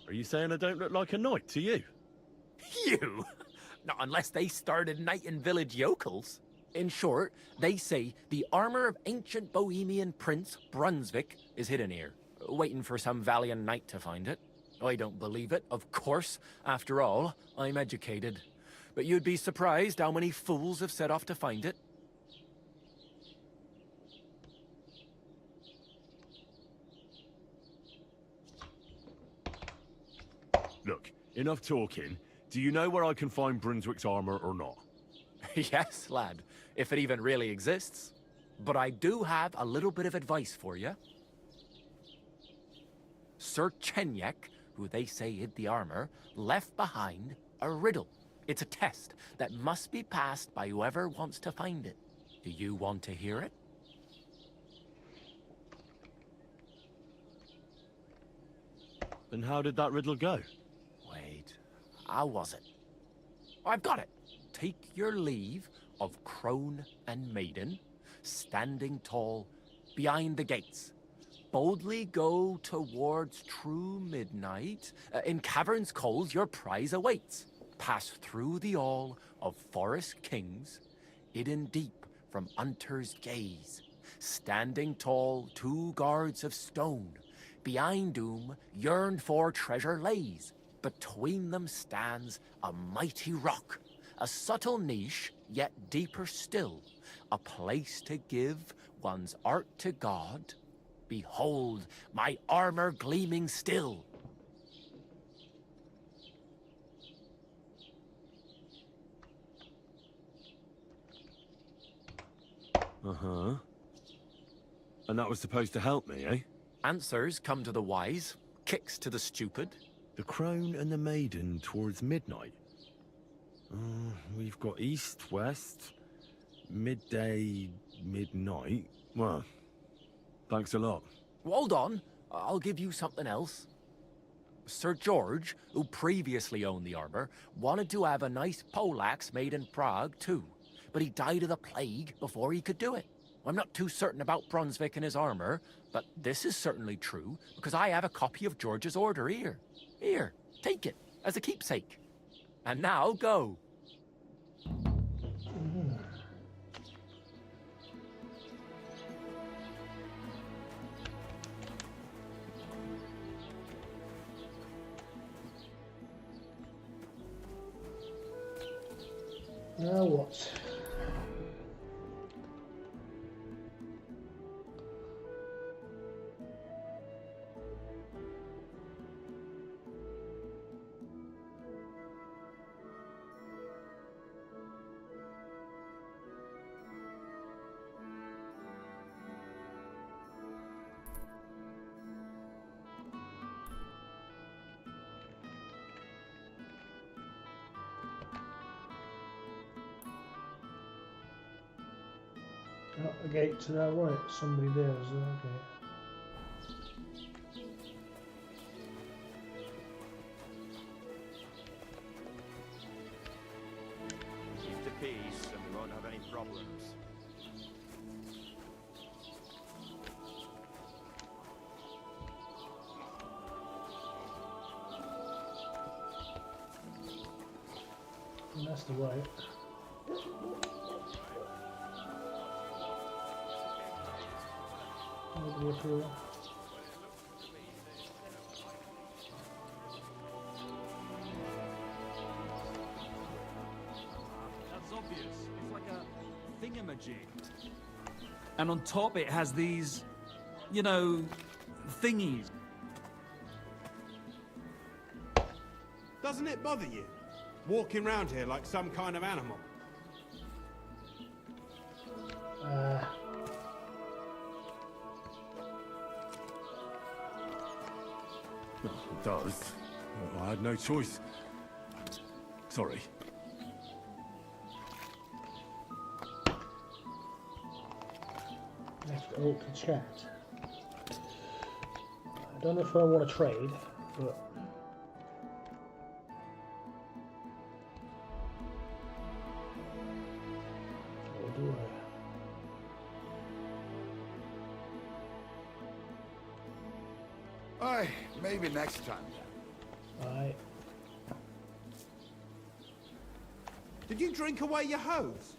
Are you saying I don't look like a knight to you? You? Not unless they started knighting village yokels. In short, they say the armor of ancient Bohemian Prince Brunswick is hidden here, waiting for some valiant knight to find it. I don't believe it, of course. After all, I'm educated. But you'd be surprised how many fools have set off to find it. Look, enough talking. Do you know where I can find Brunswick's armor or not? Yes, lad, if it even really exists. But I do have a little bit of advice for you. Sir Chenyek, who they say hid the armor, left behind a riddle. It's a test that must be passed by whoever wants to find it. Do you want to hear it? And how did that riddle go? Wait, how was it? I've got it. Take your leave of crone and maiden, standing tall behind the gates. Boldly go towards true midnight. In caverns cold your prize awaits. Pass through the all of forest kings, hidden deep from hunter's gaze. Standing tall, 2 guards of stone, behind whom yearned for treasure lays. Between them stands a mighty rock, a subtle niche, yet deeper still, a place to give one's art to God. Behold, my armor gleaming still. Uh-huh. And that was supposed to help me, eh? Answers come to the wise, kicks to the stupid. The crone and the maiden towards midnight. We've got east, west, midday, midnight. Well, thanks a lot. Hold on, I'll give you something else. Sir George, who previously owned the armor, wanted to have a nice poleaxe made in Prague too, but he died of the plague before he could do it. I'm not too certain about Brunswick and his armor, but this is certainly true, because I have a copy of George's order here. Here, take it, as a keepsake. And now, go. Now what? Oh, a gate to that right. Somebody there, is there? Okay. Keep the peace and we won't have any problems. And that's the right. Nobody up here. That's obvious. It's like a thingamajig. And on top it has these, you know, thingies. Doesn't it bother you? Walking around here like some kind of animal? It does. I had no choice. Sorry. Left alt to chat. I don't know if I want to trade, but or do I? Aye, maybe next time. Right. Did you drink away your hose?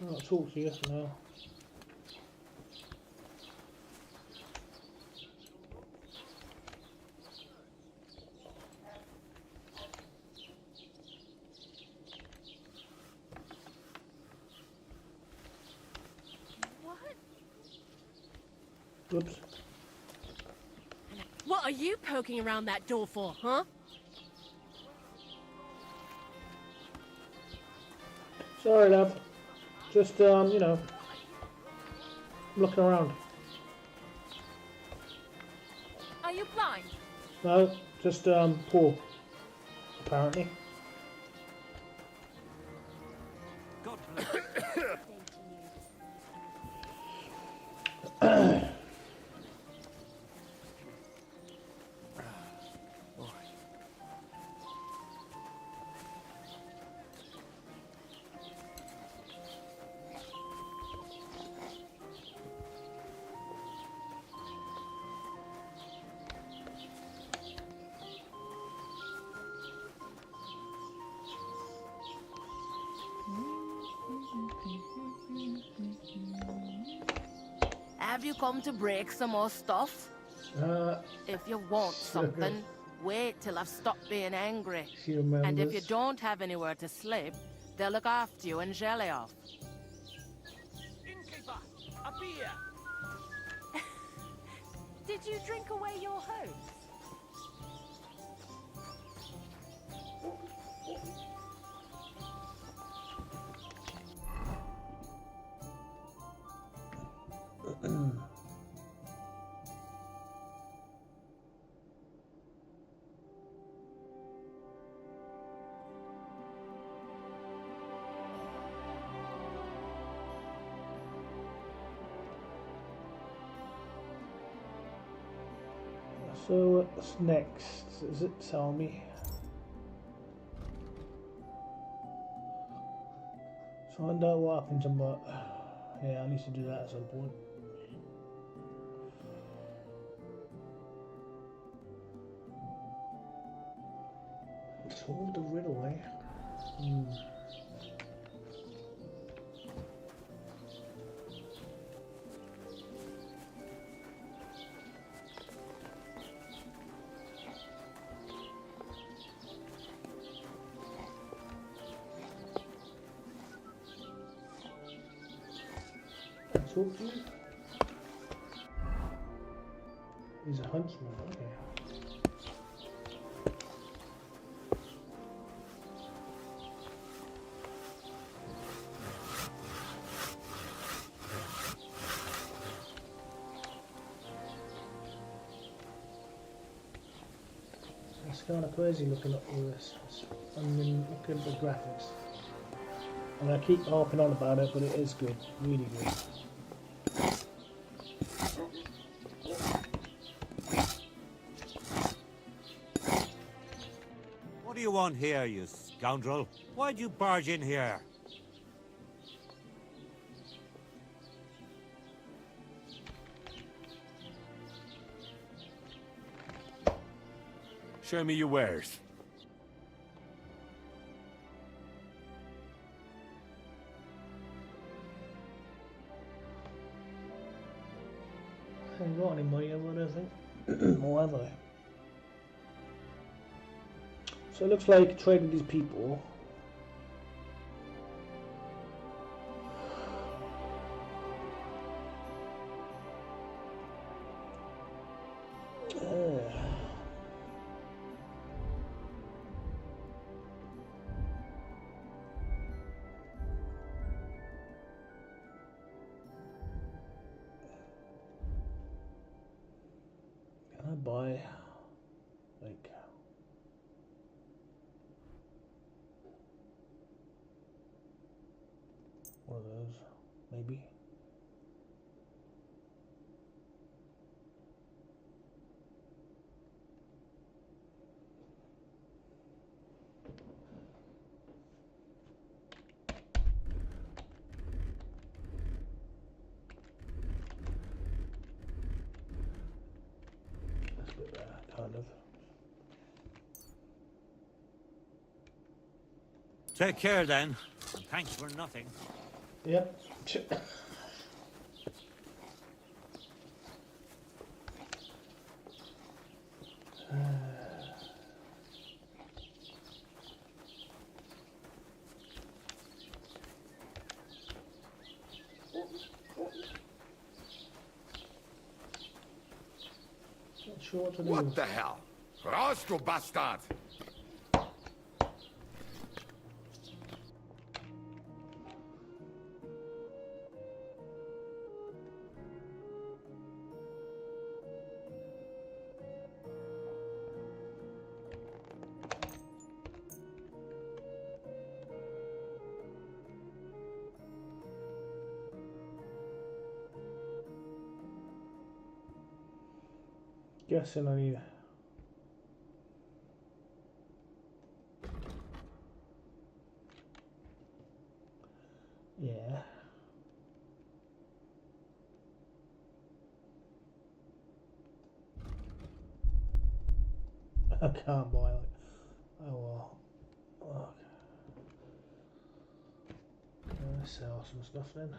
I'll talk to you now. Oops. What are you poking around that door for, huh? Sorry, love. Just, you know, looking around. Are you blind? No, just, poor. Apparently. God bless. Have you come to break some more stuff? If you want something, wait till I've stopped being angry. She remembers. And if you don't have anywhere to sleep, they'll look after you and jelly off. Innkeeper, a beer! Did you drink away your hose? So what's next? Does it tell me? Find out what happened to my... Yeah, I need to do that at some point. Solve the riddle, eh? Talk to you? He's a huntsman, okay. It's kind of crazy looking at all this. I mean, looking at the graphics. I mean, I keep harping on about it, but it is good, really good. What do you want here, you scoundrel? Why'd you barge in here? Show me your wares. I haven't got any money, I don't think. Or have I? So it looks like trade with these people. Can I buy like one of those? maybe. That's a bit better, kind of. Take care then. And thanks for nothing. Yep. Not sure what to do. What the hell? Raus, du Bastard! Guessing I need. Yeah. I can't buy it. Oh well. Okay. Let's sell some stuff then.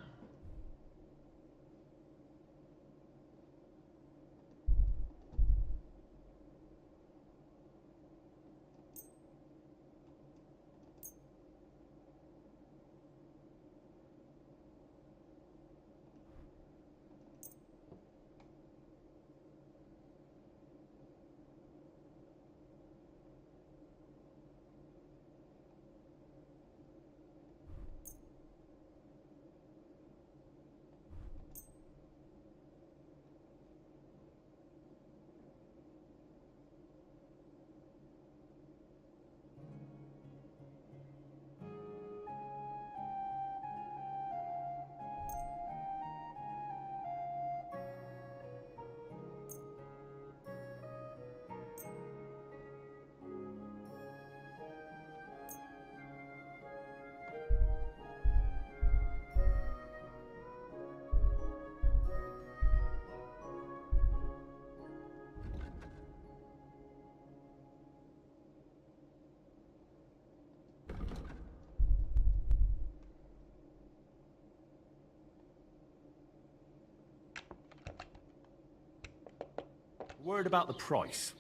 Word about the price.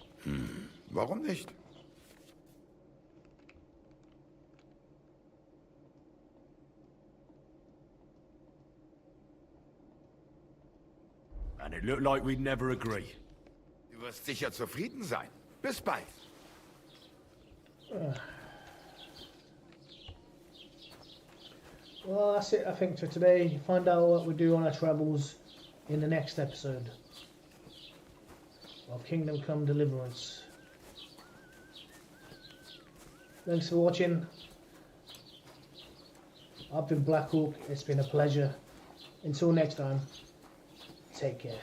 Warum nicht? And it looked like we'd never agree. Du wirst sicher zufrieden sein. Bis bald. Well, that's it, I think, for today. Find out what we do on our travels in the next episode of Kingdom Come Deliverance. Thanks for watching. I've been Black Hawk. It's been a pleasure. Until next time, take care.